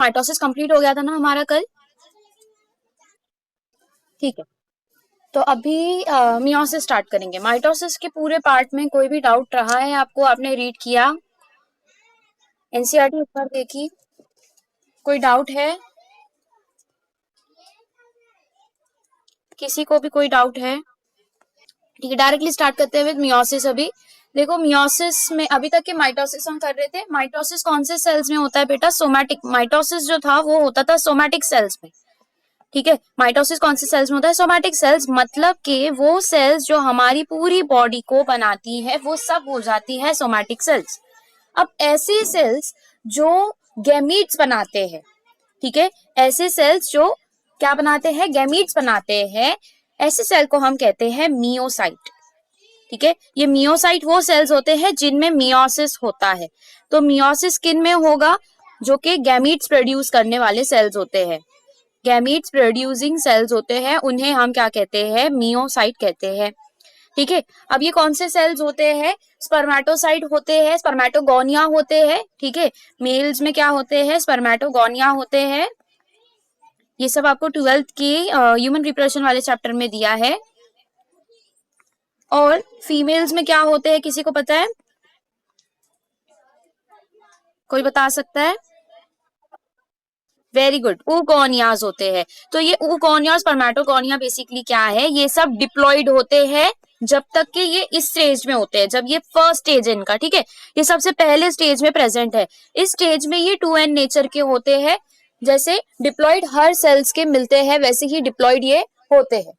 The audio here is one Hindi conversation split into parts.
माइटोसिस कंप्लीट हो गया था ना हमारा कल, ठीक है। तो अभी मियोसिस स्टार्ट करेंगे। माइटोसिस के पूरे पार्ट में कोई भी डाउट रहा है आपको, आपने रीड किया, एनसीईआरटी ऊपर देखी, कोई डाउट है? किसी को भी कोई डाउट है? ठीक है, डायरेक्टली स्टार्ट करते हैं विद मियोसिस। अभी देखो, मियोसिस में अभी तक के माइटोसिस हम कर रहे थे। माइटोसिस कौन से सेल्स में होता है बेटा? सोमैटिक। माइटोसिस जो था वो होता था सोमैटिक सेल्स में, ठीक है। माइटोसिस कौन से सेल्स में होता है? सोमैटिक सेल्स, मतलब कि वो सेल्स जो हमारी पूरी बॉडी को बनाती है वो सब हो जाती है सोमैटिक सेल्स। अब ऐसे सेल्स जो गैमीट्स बनाते हैं, ठीक है, ऐसे सेल्स जो क्या बनाते हैं? गैमीट्स बनाते हैं, ऐसे सेल को हम कहते हैं मियोसाइट, ठीक है। ये मियोसाइट वो सेल्स होते हैं जिनमें मियोसिस होता है। तो मियोसिस किन में होगा? जो कि गैमीट्स प्रोड्यूस करने वाले सेल्स होते हैं, गैमीट्स प्रोड्यूसिंग सेल्स होते हैं, उन्हें हम क्या कहते हैं? मियोसाइट कहते हैं, ठीक है। अब ये कौन से सेल्स होते हैं? स्पर्मेटोसाइट होते हैं, स्पर्मेटोगोनिया होते हैं, ठीक है। मेल्स में क्या होते हैं? स्पर्मेटोगोनिया होते हैं। ये सब आपको 12th की ह्यूमन रिप्रोडक्शन वाले चैप्टर में दिया है। और फीमेल्स में क्या होते हैं, किसी को पता है? कोई बता सकता है? वेरी गुड, ऊगोनियाज होते हैं। तो ये ऊगोनिया और स्पर्मेटोगोनिया बेसिकली क्या है? ये सब डिप्लॉइड होते हैं जब तक कि ये इस स्टेज में होते हैं, जब ये फर्स्ट स्टेज है इनका, ठीक है। ये सबसे पहले स्टेज में प्रेजेंट है। इस स्टेज में ये 2n नेचर के होते हैं। जैसे डिप्लॉइड हर सेल्स के मिलते हैं वैसे ही डिप्लॉइड ये होते हैं,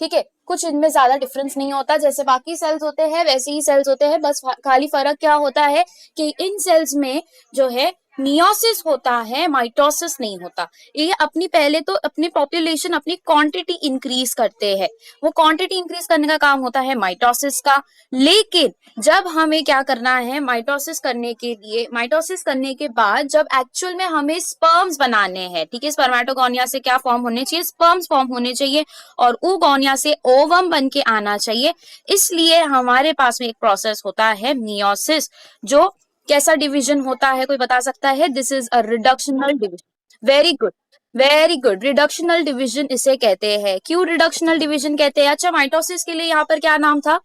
ठीक है। कुछ इनमें ज्यादा डिफरेंस नहीं होता, जैसे बाकी सेल्स होते हैं वैसे ही सेल्स होते हैं। बस खाली फर्क क्या होता है कि इन सेल्स में जो है मियोसिस होता है, माइटोसिस नहीं होता। ये अपनी पहले तो अपनी पॉपुलेशन, अपनी क्वांटिटी इंक्रीज करते हैं, वो क्वांटिटी इंक्रीज करने का काम होता है माइटोसिस का। लेकिन जब हमें क्या करना है माइटोसिस करने के लिए, माइटोसिस करने के बाद जब एक्चुअल में हमें स्पर्म्स बनाने हैं, ठीक है, स्पर्मेटोगोनिया से क्या फॉर्म होने चाहिए? स्पर्म्स फॉर्म होने चाहिए, और oogonia से ओवम बन के आना चाहिए। इसलिए हमारे पास में एक प्रोसेस होता है मियोसिस, जो कैसा डिवीजन होता है? कोई बता सकता है? This is a reductional division. Very good, very good, reductional division इसे कहते हैं। क्यों रिडक्शनल डिवीजन कहते हैं? अच्छा, माइटोसिस के लिए यहाँ पर क्या नाम था?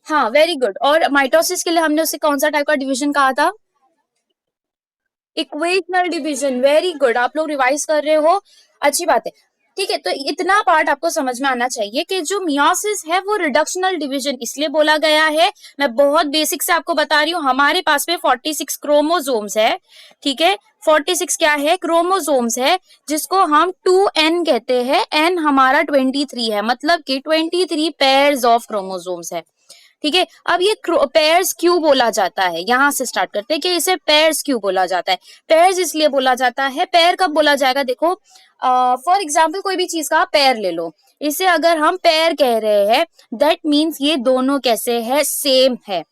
हाँ, वेरी गुड। और माइटोसिस के लिए हमने उसे कौन सा टाइप का डिवीजन कहा था? Equational division. वेरी गुड, आप लोग रिवाइज कर रहे हो, अच्छी बात है, ठीक है। तो इतना पार्ट आपको समझ में आना चाहिए कि जो मियोसिस है वो रिडक्शनल डिवीजन इसलिए बोला गया है। मैं बहुत बेसिक से आपको बता रही हूँ। हमारे पास में 46 क्रोमोसोम्स है, ठीक है। 46 क्या है? क्रोमोसोम्स है, जिसको हम 2n कहते हैं। n हमारा 23 है, मतलब कि 23 पेयर्स ऑफ क्रोमोसोम्स है, ठीक है। अब ये पेयर्स क्यों बोला जाता है, यहां से स्टार्ट करते हैं कि इसे पेयर्स क्यों बोला जाता है। पेयर्स इसलिए बोला जाता है। पेयर कब बोला जाएगा? देखो, फॉर एग्जाम्पल कोई भी चीज का पेयर ले लो, इसे अगर हम पेयर कह रहे हैं, दैट मीन्स ये दोनों कैसे है? सेम है,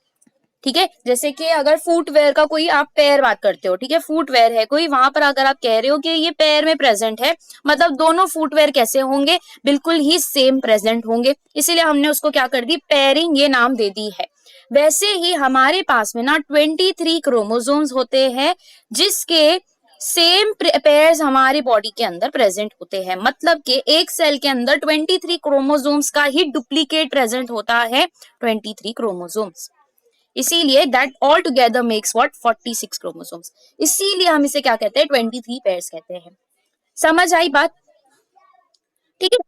ठीक है। जैसे कि अगर फुटवेयर का कोई आप पेयर बात करते हो, ठीक है, फुटवेयर है कोई, वहां पर अगर आप कह रहे हो कि ये पेयर में प्रेजेंट है, मतलब दोनों फुटवेयर कैसे होंगे? बिल्कुल ही सेम प्रेजेंट होंगे, इसीलिए हमने उसको क्या कर दी? पेयरिंग ये नाम दे दी है। वैसे ही हमारे पास में ना 23 क्रोमोसोम्स होते हैं, जिसके सेम पेयर्स हमारी बॉडी के अंदर प्रेजेंट होते हैं। मतलब कि एक सेल के अंदर 23 क्रोमोसोम्स का ही डुप्लीकेट प्रेजेंट होता है, 23 क्रोमोसोम्स। इसीलिए that all together makes what? 46 chromosomes. इसीलिए हम इसे क्या कहते हैं? 23 पेयर्स कहते हैं। समझ आई बात? ठीक है।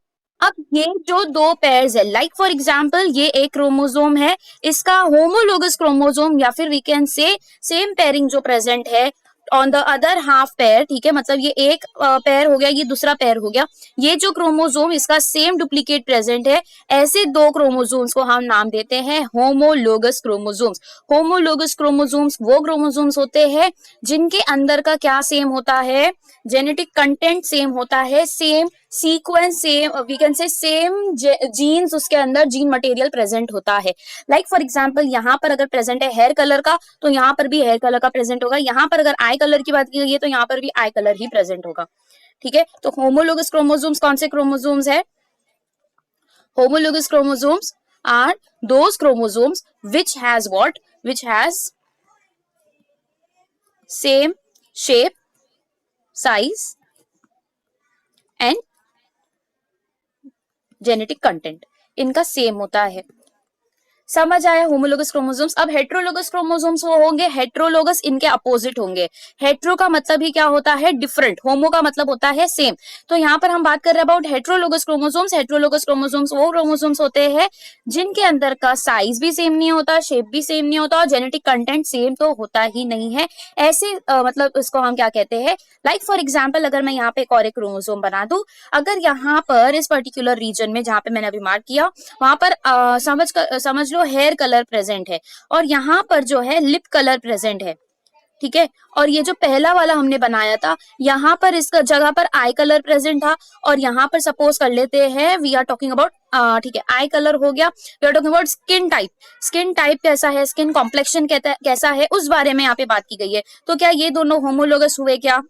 अब ये जो दो पेयर्स है, लाइक फॉर एग्जांपल ये एक क्रोमोसोम है, इसका होमोलोगस क्रोमोसोम या फिर we can say same pairing जो प्रेजेंट है on the other half pair, ठीक है, मतलब ये एक पेयर हो गया, ये दूसरा पेयर हो गया। ये जो क्रोमोसोम इसका सेम डुप्लीकेट प्रेजेंट है, ऐसे दो क्रोमोसोम्स को हम नाम देते हैं होमोलोगस क्रोमोसोम्स। होमोलोगस क्रोमोसोम्स वो क्रोमोसोम्स होते हैं जिनके अंदर का क्या सेम होता है? जेनेटिक कंटेंट सेम होता है, same sequence, same we can say same genes, उसके अंदर जीन मटेरियल प्रेजेंट होता है। लाइक फॉर एग्जांपल यहाँ पर अगर प्रेजेंट है हेयर कलर का, तो यहाँ पर भी हेयर कलर का प्रेजेंट होगा। यहाँ पर अगर आई कलर की बात की गई है तो यहाँ पर भी आई कलर ही प्रेजेंट होगा, ठीक है। तो होमोलोगस क्रोमोसोम्स कौन से क्रोमोसोम्स है? Homologous chromosomes are those chromosomes which has what? which has same shape, size and genetic content, इनका सेम होता है। समझ आया होमोलोगस क्रोमोसोम्स। अब हेट्रोलोगस क्रोमोसोम्स वो होंगे, हेट्रोलोगस इनके अपोजिट होंगे। हेट्रो का मतलब ही क्या होता है, डिफरेंट, होमो का मतलब होता है सेम। तो यहाँ पर हम बात कर रहे हैं about heterologous chromosomes. Heterologous chromosomes वो क्रोमोसोम्स होते हैं जिनके अंदर का साइज भी सेम नहीं होता, शेप भी सेम नहीं होता और जेनेटिक कंटेंट सेम तो होता ही नहीं है। ऐसे मतलब इसको हम क्या कहते हैं, लाइक फॉर एग्जाम्पल अगर मैं यहाँ पे एक और एक क्रोमोसोम बना दूं, अगर यहाँ पर इस पर्टिकुलर रीजन में जहाँ पे मैंने अभी मार्क किया वहां पर समझ लो हेयर कलर प्रेजेंट है और यहाँ पर जो है लिप कलर प्रेजेंट है, ठीक है। और ये जो पहला वाला हमने बनाया था यहाँ पर इसका जगह पर आई कलर प्रेजेंट था और यहाँ पर सपोज कर लेते हैं वी आर टॉकिंग अबाउट, ठीक है, आई कलर हो गया। We are talking about skin type, skin type कैसा है, स्किन कॉम्प्लेक्शन कैसा है, उस बारे में यहाँ पे बात की गई है। तो क्या ये दोनों होमोलोगस हुए क्या?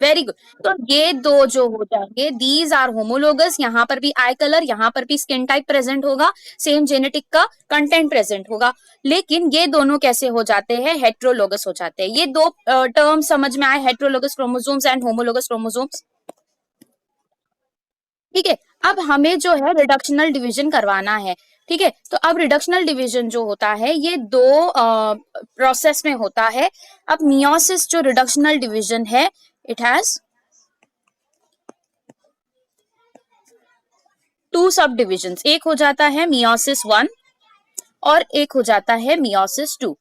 Very good. तो ये दो जो हो जाएंगे दीज आर होमोलोगस, यहाँ पर भी आई कलर, यहाँ पर भी स्किन टाइप प्रेजेंट होगा, सेम जेनेटिक का कंटेंट प्रेजेंट होगा। लेकिन ये दोनों कैसे हो जाते हैं, हेट्रोलोगस हो जाते हैं। ये दो टर्म समझ में आए, heterologous chromosomes and homologous chromosomes, ठीक है। अब हमें जो है रिडक्शनल डिवीजन करवाना है, ठीक है। तो अब रिडक्शनल डिवीजन जो होता है ये दो प्रोसेस में होता है। अब मियोसिस जो रिडक्शनल डिवीजन है इट हैज टू सब डिविजन्स, एक हो जाता है मियोसिस 1 और एक हो जाता है मियोसिस 2,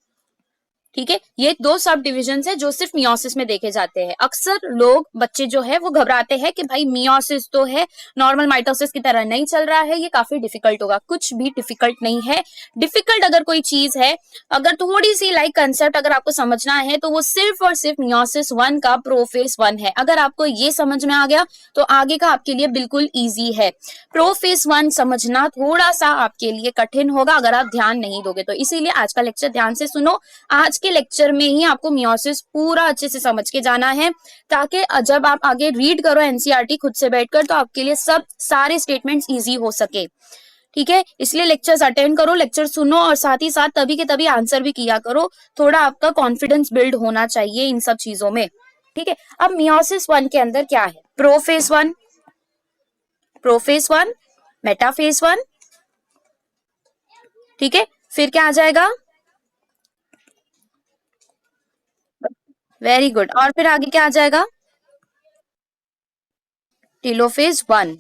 ठीक है। ये दो सब डिविजन है जो सिर्फ मियोसिस में देखे जाते हैं। अक्सर लोग बच्चे जो है वो घबराते हैं कि भाई मियोसिस तो है, नॉर्मल माइटोसिस की तरह नहीं चल रहा है, ये काफी डिफिकल्ट होगा। कुछ भी डिफिकल्ट नहीं है। डिफिकल्ट अगर कोई चीज है, अगर थोड़ी सी लाइक कंसेप्ट अगर आपको समझना है तो वो सिर्फ और सिर्फ मियोसिस 1 का प्रोफेस 1 है। अगर आपको ये समझ में आ गया तो आगे का आपके लिए बिल्कुल ईजी है। प्रोफेस 1 समझना थोड़ा सा आपके लिए कठिन होगा अगर आप ध्यान नहीं दोगे तो, इसीलिए आज का लेक्चर ध्यान से सुनो। आज के लेक्चर में ही आपको मियोसिस पूरा अच्छे से समझ के जाना है ताकि जब आप आगे रीड करो एनसीईआरटी खुद से बैठकर तो आपके लिए सब सारे स्टेटमेंट्स इजी हो सके, ठीक है। इसलिए लेक्चर्स अटेंड करो, लेक्चर सुनो और साथ ही साथ तभी के तभी आंसर भी किया करो। थोड़ा आपका कॉन्फिडेंस बिल्ड होना चाहिए इन सब चीजों में, ठीक है। अब मियोसिस 1 के अंदर क्या है, प्रोफेस 1, प्रोफेस 1, मेटाफेस 1, ठीक है। फिर क्या आ जाएगा, वेरी गुड, और फिर आगे क्या आ जाएगा, टेलोफेज 1।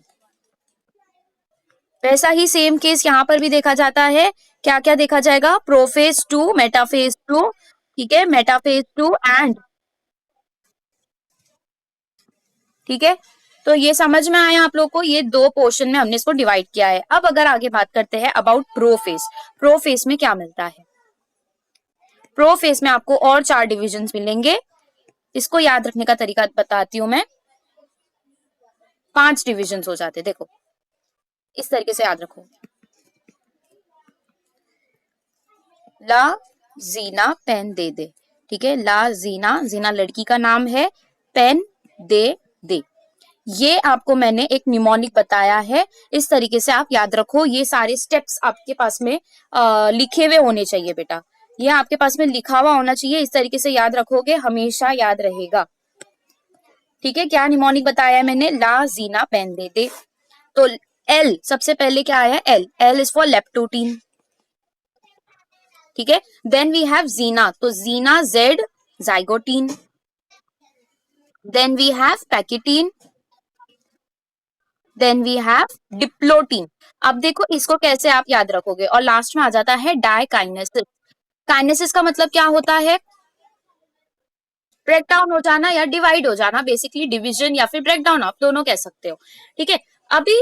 वैसा ही सेम केस यहाँ पर भी देखा जाता है। क्या क्या देखा जाएगा, प्रोफेज 2, मेटाफेज 2, ठीक है, मेटाफेज 2 एंड, ठीक है। तो ये समझ में आया आप लोग को, ये दो पोर्शन में हमने इसको डिवाइड किया है। अब अगर आगे बात करते हैं अबाउट प्रोफेज, प्रोफेज में क्या मिलता है, प्रोफेज में आपको और 4 डिविजन्स मिलेंगे। इसको याद रखने का तरीका बताती हूं मैं, 5 डिविजन्स हो जाते, देखो इस तरीके से याद रखो। ला जीना पेन दे दे, ठीक है, ला जीना, जीना लड़की का नाम है, पेन दे दे, ये आपको मैंने एक निमोनिक बताया है। इस तरीके से आप याद रखो, ये सारे स्टेप्स आपके पास में लिखे हुए होने चाहिए बेटा, ये आपके पास में लिखा हुआ होना चाहिए। इस तरीके से याद रखोगे हमेशा याद रहेगा, ठीक है। क्या निमोनिक बताया है मैंने, ला जीना पेन दे दे। तो एल सबसे पहले क्या आया, L, L is for leptotene, ठीक है। देन वी हैव जीना, तो जीना Z, zygotene. Then we have pachytene, then we have diplotene. अब देखो इसको कैसे आप याद रखोगे, और लास्ट में आ जाता है डाइकाइनेसिस। काइनेसिस का मतलब क्या होता है, ब्रेकडाउन हो जाना या डिवाइड हो जाना, बेसिकली डिवीजन या फिर ब्रेकडाउन आप दोनों कह सकते हो, ठीक है। अभी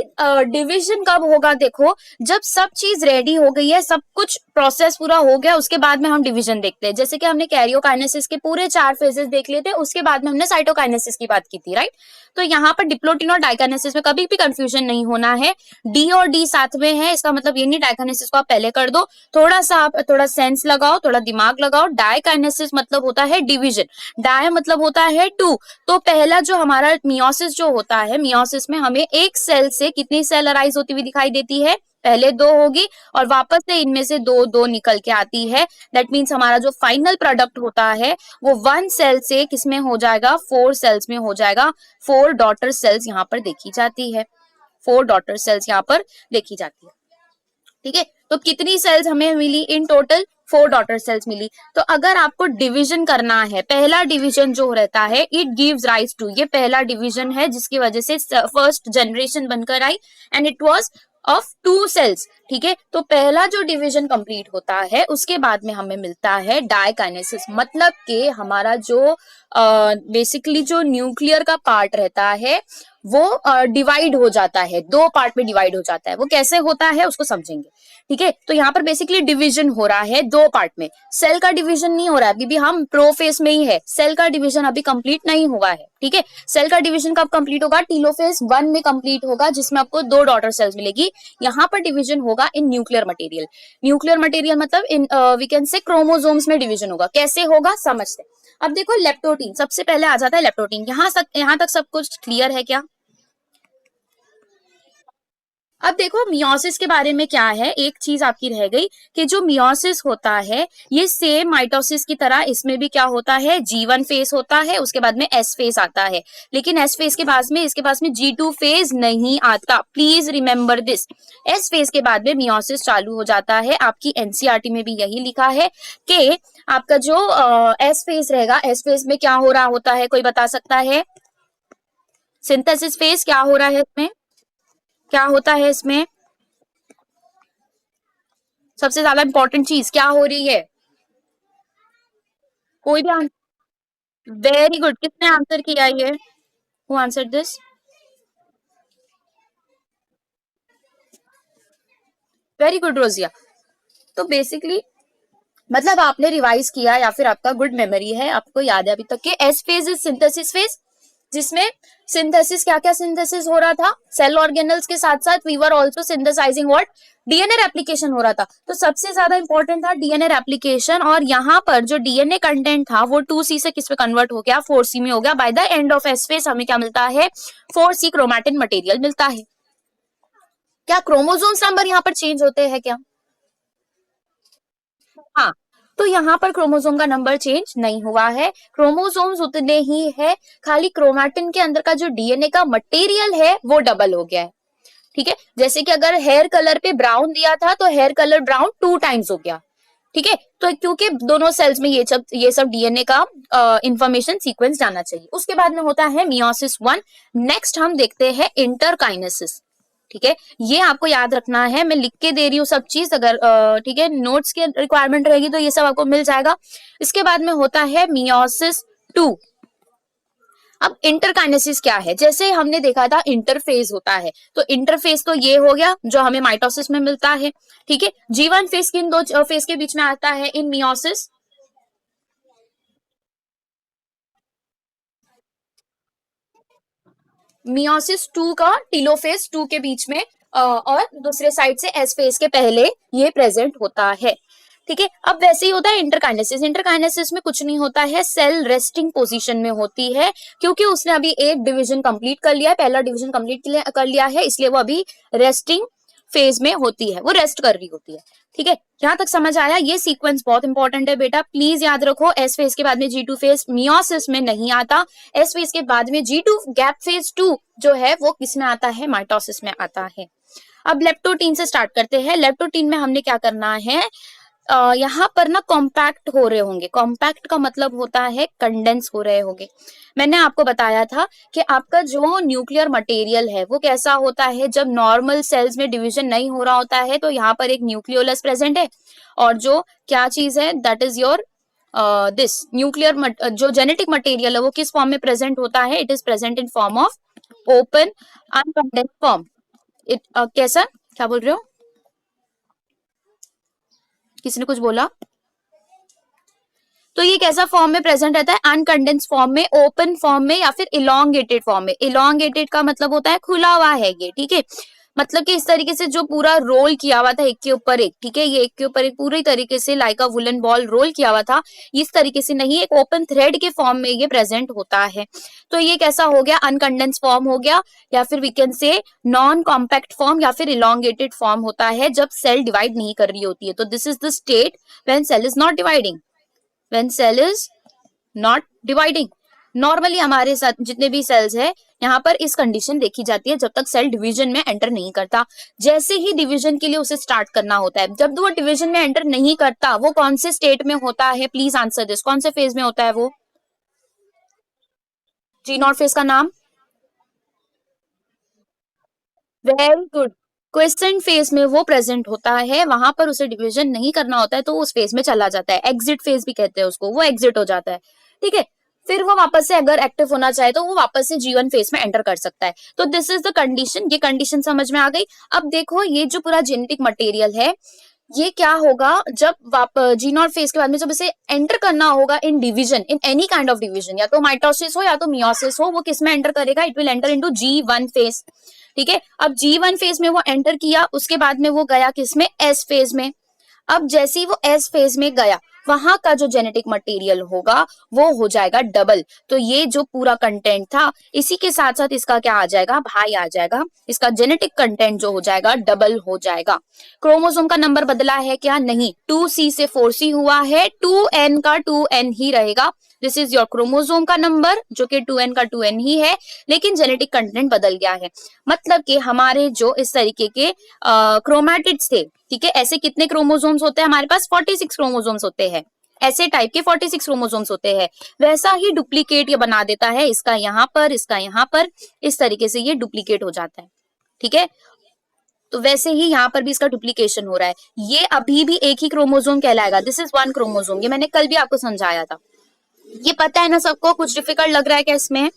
डिवीजन कब होगा, देखो जब सब चीज रेडी हो गई है, सब कुछ प्रोसेस पूरा हो गया, उसके बाद में हम डिवीजन देखते हैं। जैसे कि हमने कैरियोकाइनेसिस के पूरे 4 फेजेस देख लिए थे, उसके बाद में हमने साइटोकाइनेसिस की बात की थी, राइट। तो यहाँ पर डिप्लोटीन और डाइकाइनेसिस में कभी भी कंफ्यूजन नहीं होना है, डी और डी साथ में है, इसका मतलब ये नहीं डाइकाइनेसिस को आप पहले कर दो। थोड़ा सा आप थोड़ा सेंस लगाओ, थोड़ा दिमाग लगाओ। डाइकाइनेसिस मतलब होता है डिवीजन, डाय मतलब होता है 2। तो पहला जो हमारा मियोसिस जो होता है, मियोसिस में हमें एक सेल से कितनी सेल अराइज होती हुई दिखाई देती है, पहले 2 होगी और वापस से इनमें से 2 निकल के आती है। दैट मीन्स हमारा जो फाइनल प्रोडक्ट होता है वो 1 सेल से किसमें हो जाएगा, 4 सेल्स में हो जाएगा। 4 डॉटर सेल्स यहाँ पर देखी जाती है, 4 डॉटर सेल्स यहाँ पर देखी जाती है। ठीक है, तो कितनी सेल्स हमें मिली इन टोटल, 4 डॉटर सेल्स मिली। तो अगर आपको डिवीजन करना है, पहला डिवीजन जो रहता है इट गिव्स राइज टू, ये पहला डिवीजन है जिसकी वजह से फर्स्ट जनरेशन बनकर आई and it was of 2 cells. ठीक है, तो पहला जो डिवीजन कंप्लीट होता है उसके बाद में हमें मिलता है डायकाइनेसिस, मतलब कि हमारा जो बेसिकली जो न्यूक्लियर का पार्ट रहता है वो डिवाइड हो जाता है, 2 पार्ट में डिवाइड हो जाता है। वो कैसे होता है उसको समझेंगे। ठीक है, तो यहाँ पर बेसिकली डिवीजन हो रहा है 2 पार्ट में। सेल का डिवीजन नहीं हो रहा है, अभी भी हम प्रोफेज में ही है, सेल का डिवीजन अभी कंप्लीट नहीं हुआ है। ठीक है, सेल का डिवीजन कब कंप्लीट होगा, टीलोफेज 1 में कंप्लीट होगा, जिसमें आपको 2 डॉटर सेल्स मिलेगी। यहाँ पर डिवीजन होगा in nuclear material. Nuclear material मतलब इन वी कैन से क्रोमोसोम्स में डिवीजन होगा। कैसे होगा समझते हैं। अब देखो लेप्टोटीन सबसे पहले आ जाता है, लेप्टोटीन। यहाँ तक सब कुछ क्लियर है क्या? अब देखो मियोसिस के बारे में क्या है, एक चीज आपकी रह गई कि जो मियोसिस होता है ये सेम माइटोसिस की तरह इसमें भी क्या होता है, G1 फेज होता है, उसके बाद में S फेज आता है। लेकिन S फेज के बाद में इसके पास में G2 फेज नहीं आता, please remember this. S phase के बाद में मियोसिस चालू हो जाता है। आपकी एनसीईआरटी में भी यही लिखा है कि आपका जो S फेज रहेगा, S फेज में क्या हो रहा होता है, कोई बता सकता है? सिंथेसिस फेज क्या हो रहा है इसमें, क्या होता है इसमें? सबसे ज्यादा इंपॉर्टेंट चीज क्या हो रही है? कोई भी आंसर? वेरी गुड, किसने आंसर किया ये? Who answer this? Very good Rozia. तो बेसिकली मतलब आपने रिवाइज किया या फिर आपका गुड मेमोरी है, आपको याद है अभी तक के S phase is synthesis phase, जिसमें सिंथेसिस क्या क्या सिंथेसिस हो रहा था, सेल ऑर्गेनल्स के साथ साथ we were also synthesising what, DNA replication हो रहा था। तो सबसे ज्यादा इंपॉर्टेंट था डीएनए रेप्लिकेशन, और यहाँ पर जो डीएनए कंटेंट था वो 2C से किस पे कन्वर्ट हो गया, 4C में हो गया। By the end of S phase हमें क्या मिलता है, 4C क्रोमैटिन मटेरियल मिलता है। क्या क्रोमोसोम्स नंबर यहाँ पर चेंज होते हैं क्या? हाँ, तो यहाँ पर क्रोमोसोम का नंबर चेंज नहीं हुआ है, क्रोमोसोम्स उतने ही है, खाली क्रोमैटिन के अंदर का जो डीएनए का मटेरियल है वो डबल हो गया है। ठीक है, जैसे कि अगर हेयर कलर पे ब्राउन दिया था तो हेयर कलर ब्राउन 2 टाइम्स हो गया। ठीक है, तो क्योंकि दोनों सेल्स में ये सब डीएनए का इंफॉर्मेशन सीक्वेंस जाना चाहिए। उसके बाद में होता है मियोसिस 1। नेक्स्ट हम देखते हैं इंटरकाइनेसिस। ठीक है, ये आपको याद रखना है, मैं लिख के दे रही हूँ सब चीज, अगर ठीक है नोट्स की रिक्वायरमेंट रहेगी तो ये सब आपको मिल जाएगा। इसके बाद में होता है मियोसिस 2। अब इंटरकाइनेसिस क्या है, जैसे हमने देखा था इंटरफेज होता है, तो इंटरफेज तो ये हो गया जो हमें माइटोसिस में मिलता है। ठीक है, G1 फेज किन 2 फेज के बीच में आता है इन मियोसिस? मियोसिस 2 का टीलोफेज 2 के बीच में और दूसरे साइड से एस फेज के पहले ये प्रेजेंट होता है। ठीक है, अब वैसे ही होता है इंटरकाइनेसिस। इंटरकाइनेसिस में कुछ नहीं होता है, सेल रेस्टिंग पोजीशन में होती है, क्योंकि उसने अभी एक डिवीजन कंप्लीट कर लिया है, पहला डिवीजन कंप्लीट कर लिया है, इसलिए वो अभी रेस्टिंग फेज में होती है, वो रेस्ट कर रही होती है। ठीक है, यहाँ तक समझ आया? ये सीक्वेंस बहुत इंपॉर्टेंट है बेटा, प्लीज याद रखो। एस फेज के बाद में G2 फेज मियोसिस में नहीं आता, एस फेज के बाद में G2 गैप फेज 2 जो है वो किस में आता है, माइटोसिस में आता है। अब लेप्टोटीन से स्टार्ट करते हैं। लेप्टोटीन में हमने क्या करना है, यहाँ पर ना कॉम्पैक्ट हो रहे होंगे। कॉम्पैक्ट का मतलब होता है कंडेंस हो रहे होंगे। मैंने आपको बताया था कि आपका जो न्यूक्लियर मटेरियल है वो कैसा होता है, जब नॉर्मल सेल्स में डिवीजन नहीं हो रहा होता है तो यहाँ पर एक न्यूक्लियोलस प्रेजेंट है, और जो क्या चीज है that is your this nuclear जो जेनेटिक मटेरियल है वो किस फॉर्म में प्रेजेंट होता है, it is present in form of open uncondensed form. कैसा, क्या बोल रहे हो, किसी ने कुछ बोला? तो ये कैसा फॉर्म में प्रेजेंट रहता है, अनकंडेंस्ड फॉर्म में, ओपन फॉर्म में, या फिर इलोंगेटेड फॉर्म में। इलोंगेटेड का मतलब होता है खुला हुआ है ये। ठीक है, मतलब कि इस तरीके से जो पूरा रोल किया हुआ था एक के ऊपर एक, ठीक है, ये एक के ऊपर एक पूरी तरीके से like a woollen ball roll किया हुआ था, इस तरीके से नहीं, एक ओपन थ्रेड के फॉर्म में ये प्रेजेंट होता है। तो ये कैसा हो गया, अनकंडेंस फॉर्म हो गया, या फिर we can say non compact form या फिर इलोंगेटेड फॉर्म होता है जब सेल डिवाइड नहीं कर रही होती है। तो this is the state when cell is not dividing, when cell is not dividing. Normally हमारे साथ जितने भी सेल्स है यहाँ पर इस कंडीशन देखी जाती है जब तक सेल डिवीजन में एंटर नहीं करता। जैसे ही डिवीजन के लिए उसे स्टार्ट करना होता है, जब वो डिवीजन में एंटर नहीं करता, वो कौन से स्टेट में होता है, प्लीज आंसर दिस, कौन से फेज में होता है वो? जी नॉट फेज का नाम? Very good. क्वेश्चन फेज में वो प्रेजेंट होता है, वहां पर उसे डिवीजन नहीं करना होता है तो उस फेज में चला जाता है, एग्जिट फेज भी कहते हैं उसको, वो एग्जिट हो जाता है, ठीक है। फिर वो वापस से अगर एक्टिव होना चाहे तो वो वापस से जीवन फेज में एंटर कर सकता है। तो दिस इज द कंडीशन, ये कंडीशन समझ में आ गई। अब देखो ये जो पूरा जेनेटिक मटेरियल है, ये क्या होगा जब जीन और फेज के बाद में जब इसे एंटर करना होगा in division, in any kind of division, या तो माइटोसिस हो या तो मियोसिस हो, वो किस में एंटर करेगा, it will enter into G1 phase, ठीक है। अब G1 फेज में वो एंटर किया, उसके बाद में वो गया किस में, एस फेज में। अब जैसे ही वो एस फेज में गया, वहां का जो जेनेटिक मटेरियल होगा वो हो जाएगा डबल। तो ये जो पूरा कंटेंट था, इसी के साथ साथ इसका क्या आ जाएगा, भाई आ जाएगा, इसका जेनेटिक कंटेंट जो हो जाएगा डबल हो जाएगा। क्रोमोसोम का नंबर बदला है क्या, नहीं, 2C से 4C हुआ है, 2N का 2N ही रहेगा। दिस इज योर क्रोमोसोम का नंबर जो कि 2N का 2N ही है, लेकिन जेनेटिक कंटेंट बदल गया है। मतलब कि हमारे जो इस तरीके के क्रोमैटिड्स थे, ठीक है, ऐसे कितने क्रोमोसोम्स होते हैं हमारे पास, 46 क्रोमोसोम्स होते हैं, ऐसे टाइप के 46 क्रोमोसोम्स होते हैं। वैसा ही डुप्लीकेट ये बना देता है, इसका यहाँ पर, इसका यहाँ पर, इस तरीके से ये डुप्लीकेट हो जाता है, ठीक है। तो वैसे ही यहाँ पर भी इसका डुप्लीकेशन हो रहा है, ये अभी भी एक ही क्रोमोसोम कहलाएगा, दिस इज वन क्रोमोसोम, ये मैंने कल भी आपको समझाया था। ये पता है ना सबको, कुछ डिफिकल्ट लग रहा है क्या इसमें?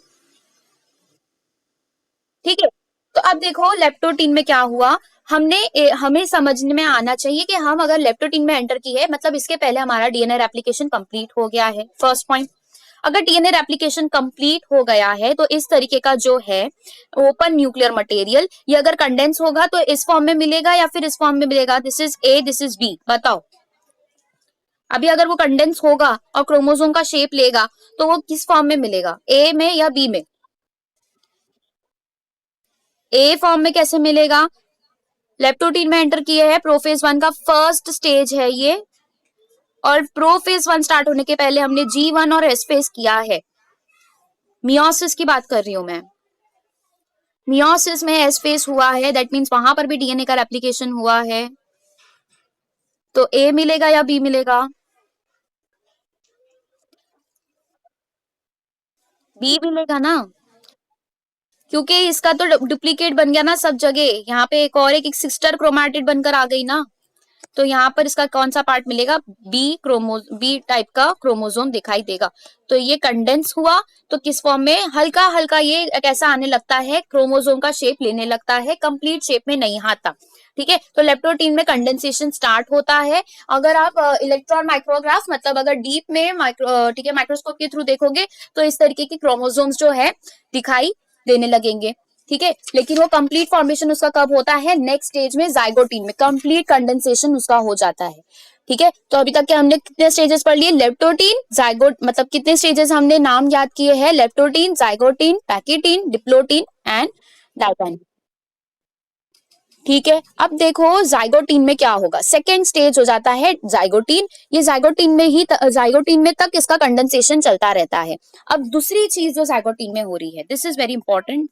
ठीक है। तो अब देखो लेप्टोटीन में क्या हुआ, हमें समझने में आना चाहिए कि हम अगर लेप्टोटीन में एंटर की है, मतलब इसके पहले हमारा डीएनए रेप्लिकेशन कंप्लीट हो गया है, फर्स्ट पॉइंट। अगर डीएनए रेप्लिकेशन कंप्लीट हो गया है तो इस तरीके का जो है ओपन न्यूक्लियर मटेरियल, ये अगर कंडेंस होगा तो इस फॉर्म में मिलेगा या फिर इस फॉर्म में मिलेगा, this is A, this is B, बताओ। अभी अगर वो कंडेंस होगा और क्रोमोसोम का शेप लेगा तो वो किस फॉर्म में मिलेगा, ए में या बी में? ए फॉर्म में कैसे मिलेगा, लेप्टोटीन में एंटर किए हैं, प्रोफेज 1 का फर्स्ट स्टेज है ये, और प्रोफेज 1 स्टार्ट होने के पहले हमने G1 और एस फेज किया है। मियोसिस की बात कर रही हूं मैं, मियोसिस में एस फेज हुआ है, दैट मींस वहां पर भी डीएनए का रेप्लिकेशन हुआ है। तो ए मिलेगा या बी मिलेगा? बी मिलेगा ना, क्योंकि इसका तो डुप्लीकेट बन गया ना सब जगह, यहाँ पे एक सिस्टर क्रोमैटिड बनकर आ गई ना, तो यहाँ पर इसका कौन सा पार्ट मिलेगा, बी टाइप का क्रोमोसोम दिखाई देगा। तो ये कंडेंस हुआ तो किस फॉर्म में, हल्का हल्का ये कैसा आने लगता है, क्रोमोसोम का शेप लेने लगता है, कंप्लीट शेप में नहीं आता, ठीक है। तो लेप्टोटीन में कंडेंसेशन स्टार्ट होता है। अगर आप इलेक्ट्रॉन माइक्रोग्राफ, मतलब अगर डीप में ठीक है माइक्रोस्कोप के थ्रू देखोगे तो इस तरीके के क्रोमोसोम्स जो है दिखाई देने लगेंगे, ठीक है। लेकिन वो कंप्लीट फॉर्मेशन उसका कब होता है, नेक्स्ट स्टेज में, जाइगोटीन में कंप्लीट कंडेंसेशन उसका हो जाता है, ठीक है। तो अभी तक के हमने कितने स्टेजेस पढ़ लिए, लेप्टोटीन, जाइगोट, मतलब कितने स्टेजेस हमने नाम याद किए हैं, लेप्टोटीन, जाइगोटीन, पैकिटीन, डिप्लोटीन एंड डाइपैन, ठीक है। अब देखो जाइगोटीन में क्या होगा, सेकेंड स्टेज हो जाता है जाइगोटीन, ये जाइगोटीन में तक इसका कंडेंसेशन चलता रहता है। अब दूसरी चीज जो जाइगोटीन में हो रही है, this is very important,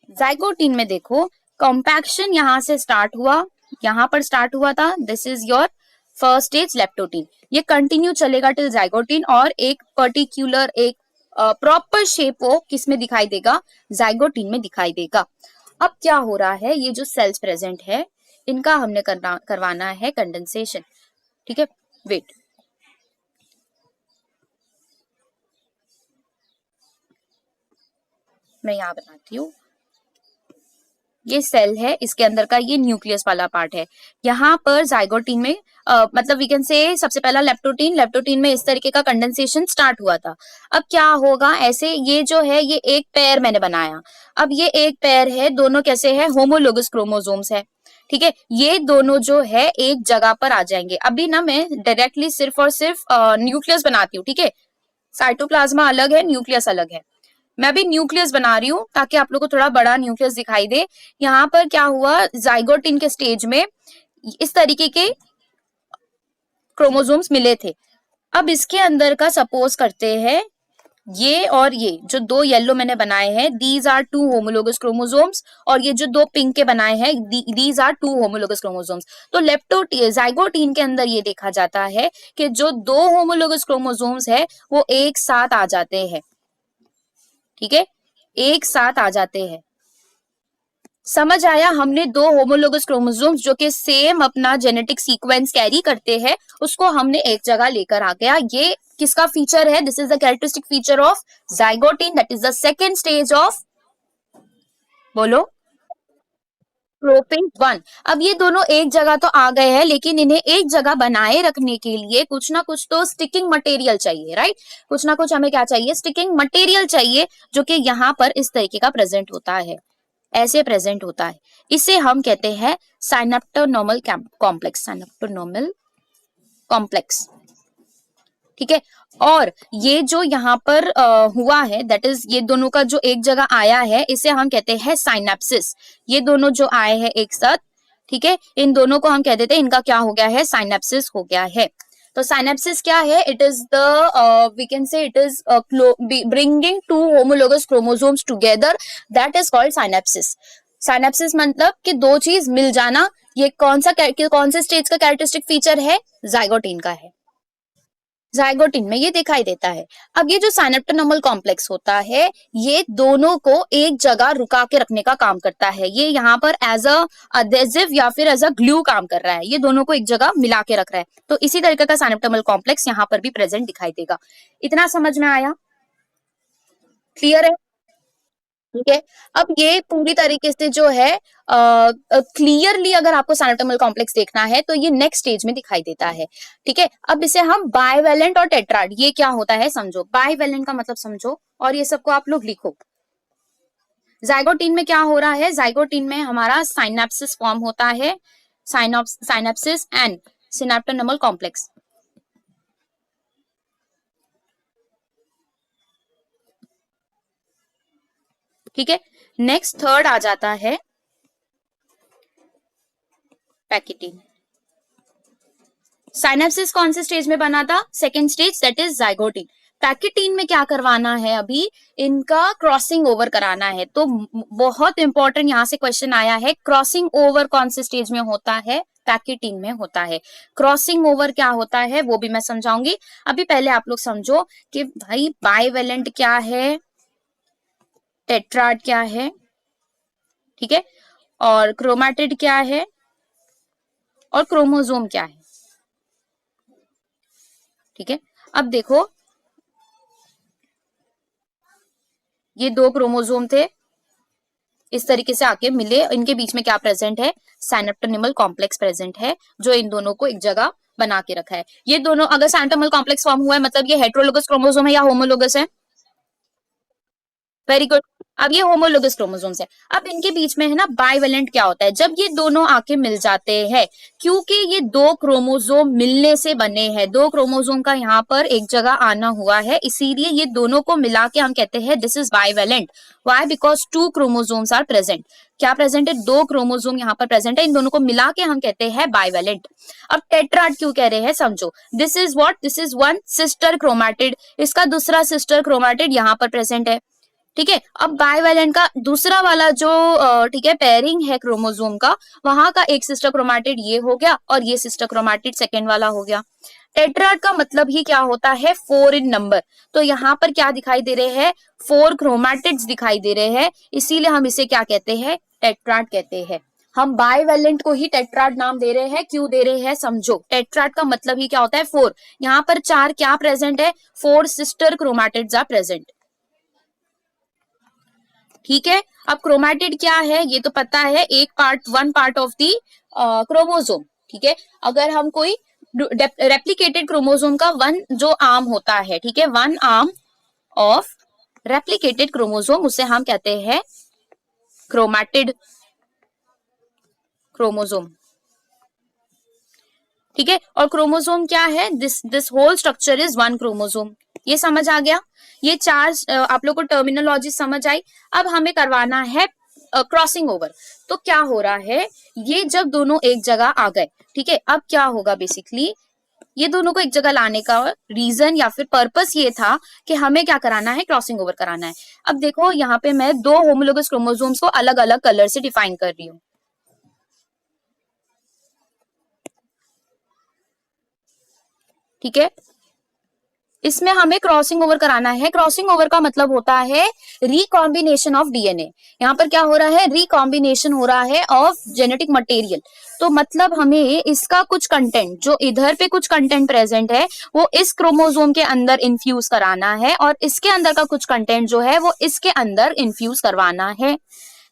zygotene में देखो कॉम्पैक्शन यहां से स्टार्ट हुआ, यहां पर स्टार्ट हुआ था, this is your first stage leptotene, ये कंटिन्यू चलेगा टिल जाइगोटीन, और एक पर्टिकुलर एक प्रॉपर शेप वो किस में दिखाई देगा, जाइगोटीन में दिखाई देगा। अब क्या हो रहा है, ये जो सेल्स प्रेजेंट है इनका हमने करवाना है कंडेंसेशन, ठीक है। वेट, मैं यहाँ बनाती हूँ, ये सेल है, इसके अंदर का ये न्यूक्लियस वाला पार्ट है। यहाँ पर जाइगोटीन में मतलब वी कैन से सबसे पहला लेप्टोटीन में इस तरीके का कंडेंसेशन स्टार्ट हुआ था। अब क्या होगा, ऐसे ये जो है ये एक पेयर मैंने बनाया। अब ये एक पेयर है, दोनों कैसे है, होमोलोगस क्रोमोसोम्स है। ठीक है, ये दोनों जो है एक जगह पर आ जाएंगे। अभी ना मैं डायरेक्टली सिर्फ और सिर्फ न्यूक्लियस बनाती हूँ। ठीक है, साइटोप्लाज्मा अलग है, न्यूक्लियस अलग है। मैं भी न्यूक्लियस बना रही हूँ ताकि आप लोगों को थोड़ा बड़ा न्यूक्लियस दिखाई दे। यहाँ पर क्या हुआ, जाइगोटिन के स्टेज में इस तरीके के क्रोमोसोम्स मिले थे। अब इसके अंदर का सपोज करते हैं ये और ये जो दो येलो मैंने बनाए हैं, these are two homologous chromosomes, और ये जो दो पिंक के बनाए हैं, these are two homologous chromosomes. तो जाइगोटीन के अंदर ये देखा जाता है कि जो दो होमोलोगस क्रोमोसोम्स है वो एक साथ आ जाते हैं। ठीक है, एक साथ आ जाते हैं। समझ आया, हमने दो होमोलोगस क्रोमोसोम्स जो कि सेम अपना जेनेटिक सीक्वेंस कैरी करते हैं उसको हमने एक जगह लेकर आ गया। ये किसका फीचर है, this is the characteristic feature of zygotene, that is the second stage of, बोलो, प्रोपिंग 1। अब ये दोनों एक जगह तो आ गए हैं, लेकिन इन्हें एक जगह बनाए रखने के लिए कुछ ना कुछ तो स्टिकिंग मटेरियल चाहिए, राइट। कुछ ना कुछ हमें क्या चाहिए, स्टिकिंग मटेरियल चाहिए, जो कि यहाँ पर इस तरीके का प्रेजेंट होता है, ऐसे प्रेजेंट होता है। इसे हम कहते हैं साइनेप्टोनोमल कॉम्प्लेक्स, साइनेप्टोनोमल कॉम्प्लेक्स। ठीक है, और ये जो यहाँ पर हुआ है, दैट इज ये दोनों का जो एक जगह आया है, इसे हम कहते हैं साइनेप्सिस। ये दोनों जो आए हैं एक साथ, ठीक है, इन दोनों को हम कह देते हैं इनका क्या हो गया है, साइनेप्सिस हो गया है। तो साइनेप्सिस क्या है, it is the we can say it is bringing two homologous chromosomes together, that is called synapsis. Synapsis मतलब कि दो चीज मिल जाना। ये कौन से स्टेज का कैरेक्टरिस्टिक फीचर है, जाइगोटीन का है। जाइगोटीन में ये दिखाई देता है। अब ये जो साइनेप्टोनोमल कॉम्प्लेक्स होता है, ये दोनों को एक जगह रुका के रखने का काम करता है। ये यहाँ पर एज अ अडेसिव या फिर एज अ ग्लू काम कर रहा है, ये दोनों को एक जगह मिला के रख रहा है। तो इसी तरीके का साइनेप्टोनोमल कॉम्प्लेक्स यहाँ पर भी प्रेजेंट दिखाई देगा। इतना समझ में आया, क्लियर है? ठीक है, अब ये पूरी तरीके से जो है क्लियरली अगर आपको साइनेप्टोनोमल कॉम्प्लेक्स देखना है तो ये नेक्स्ट स्टेज में दिखाई देता है। ठीक है, अब इसे हम बाइवेलेंट और टेट्राड, ये क्या होता है समझो। बाइवेलेंट का मतलब समझो और ये सबको आप लोग लिखो। जाइगोटीन में क्या हो रहा है, जाइगोटीन में हमारा साइनेप्सिस फॉर्म होता है, साइनेप्सिस एंड सिनेप्टोनोमल कॉम्प्लेक्स। ठीक है, नेक्स्ट थर्ड आ जाता है पैकेटिन। साइनेप्सिस कौन से स्टेज में बना था, second stage, that is zygotene. Pachytene में क्या करवाना है, अभी इनका क्रॉसिंग ओवर कराना है। तो बहुत इंपॉर्टेंट यहां से क्वेश्चन आया है, क्रॉसिंग ओवर कौन से स्टेज में होता है, पैकेटीन में होता है। क्रॉसिंग ओवर क्या होता है वो भी मैं समझाऊंगी। अभी पहले आप लोग समझो कि भाई बाइवेलेंट क्या है, टेट्राड क्या है, ठीक है, और क्रोमैटिड क्या है, और क्रोमोसोम क्या है। ठीक है, अब देखो ये दो क्रोमोसोम थे, इस तरीके से आके मिले, इनके बीच में क्या प्रेजेंट है, साइनेप्टोनिमल कॉम्प्लेक्स प्रेजेंट है, जो इन दोनों को एक जगह बना के रखा है। ये दोनों अगर साइनेप्टोनिमल कॉम्प्लेक्स फॉर्म हुआ है मतलब ये हेटेरोलोगस क्रोमोसोम है या होमोलोगस है, वेरी गुड। अब ये होमोलोगस क्रोमोसोम्स है। अब इनके बीच में है ना बाइवेलेंट क्या होता है, जब ये दोनों आके मिल जाते हैं, क्योंकि ये दो क्रोमोसोम मिलने से बने हैं, दो क्रोमोसोम का यहाँ पर एक जगह आना हुआ है, इसीलिए ये दोनों को मिला के हम कहते हैं this is bivalent. Why, because two chromosomes are present. क्या प्रेजेंट है, दो क्रोमोसोम यहाँ पर प्रेजेंट है, इन दोनों को मिला के हम कहते हैं बाइवेलेंट। अब टेट्राड क्यों कह रहे हैं समझो, this is what, this is one sister chromatid, इसका दूसरा सिस्टर क्रोमैटिड यहाँ पर प्रेजेंट है। ठीक है, अब बाइवेलेंट का दूसरा वाला जो ठीक है पेयरिंग है क्रोमोसोम का, वहां का एक सिस्टर क्रोमैटिड ये हो गया और ये सिस्टर क्रोमैटिड सेकेंड वाला हो गया। टेट्राड का मतलब ही क्या होता है, 4 इन नंबर। तो यहाँ पर क्या दिखाई दे रहे हैं, 4 क्रोमैटिड्स दिखाई दे रहे हैं, इसीलिए हम इसे क्या कहते हैं, टेट्राड कहते हैं। हम बाइवेलेंट को ही टेट्राड नाम दे रहे हैं, क्यों दे रहे हैं समझो। टेट्राड का मतलब ही क्या होता है, 4। यहाँ पर 4 क्या प्रेजेंट है, 4 सिस्टर क्रोमैटिड्स आर प्रेजेंट। ठीक है, अब क्रोमैटिड क्या है ये तो पता है, एक part, one part of the chromosome, ठीक है। अगर हम कोई रेप्लिकेटेड क्रोमोसोम का वन जो आर्म होता है, ठीक है, one arm of replicated chromosome, उसे हम कहते हैं क्रोमैटिड क्रोमोसोम, ठीक है। और क्रोमोसोम क्या है, this whole structure is one chromosome. ये समझ आ गया, ये चार आप लोग को टर्मिनोलॉजी समझ आई। अब हमें करवाना है क्रॉसिंग ओवर। तो क्या हो रहा है, ये जब दोनों एक जगह आ गए, ठीक है, अब क्या होगा, बेसिकली ये दोनों को एक जगह लाने का रीजन या फिर पर्पस ये था कि हमें क्या कराना है, क्रॉसिंग ओवर कराना है। अब देखो यहाँ पे मैं दो होमोलोगस क्रोमोसोम्स को अलग अलग कलर से डिफाइन कर रही हूँ, ठीक है। इसमें हमें क्रॉसिंग ओवर कराना है। क्रॉसिंग ओवर का मतलब होता है रिकॉम्बिनेशन ऑफ डीएनए। यहाँ पर क्या हो रहा है, रिकॉम्बिनेशन हो रहा है ऑफ जेनेटिक मटेरियल। तो मतलब हमें इसका कुछ कंटेंट, जो इधर पे कुछ कंटेंट प्रेजेंट है, वो इस क्रोमोसोम के अंदर इन्फ्यूज कराना है, और इसके अंदर का कुछ कंटेंट जो है वो इसके अंदर इन्फ्यूज करवाना है,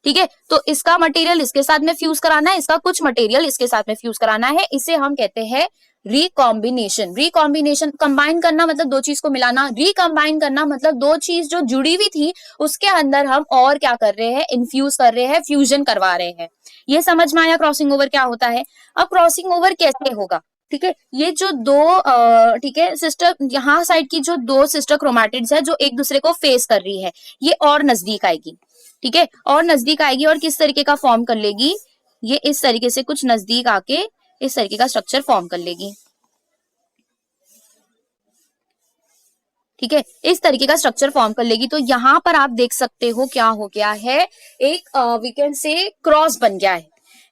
ठीक है। तो इसका मटेरियल इसके साथ में फ्यूज कराना है, इसका कुछ मटेरियल इसके साथ में फ्यूज कराना है। इसे हम कहते हैं रिकॉम्बिनेशन। रिकॉम्बिनेशन, कंबाइन करना मतलब दो चीज को मिलाना, रिकंबाइन करना मतलब दो चीज जो जुड़ी हुई थी उसके अंदर हम और क्या कर रहे हैं, इन्फ्यूज कर रहे हैं, फ्यूजन करवा रहे हैं। ये समझ में आया क्रॉसिंग ओवर क्या होता है। अब क्रॉसिंग ओवर कैसे होगा, ठीक है। ये जो दो ठीक है सिस्टर, यहाँ साइड की जो दो सिस्टर क्रोमैटिड्स है जो एक दूसरे को फेस कर रही है, ये और नजदीक आएगी, ठीक है, और नजदीक आएगी, और किस तरीके का फॉर्म कर लेगी, ये इस तरीके से कुछ नजदीक आके इस तरीके का स्ट्रक्चर फॉर्म कर लेगी, ठीक है, इस तरीके का स्ट्रक्चर फॉर्म कर लेगी। तो यहाँ पर आप देख सकते हो क्या हो गया है, एक वी कैन से क्रॉस बन गया है।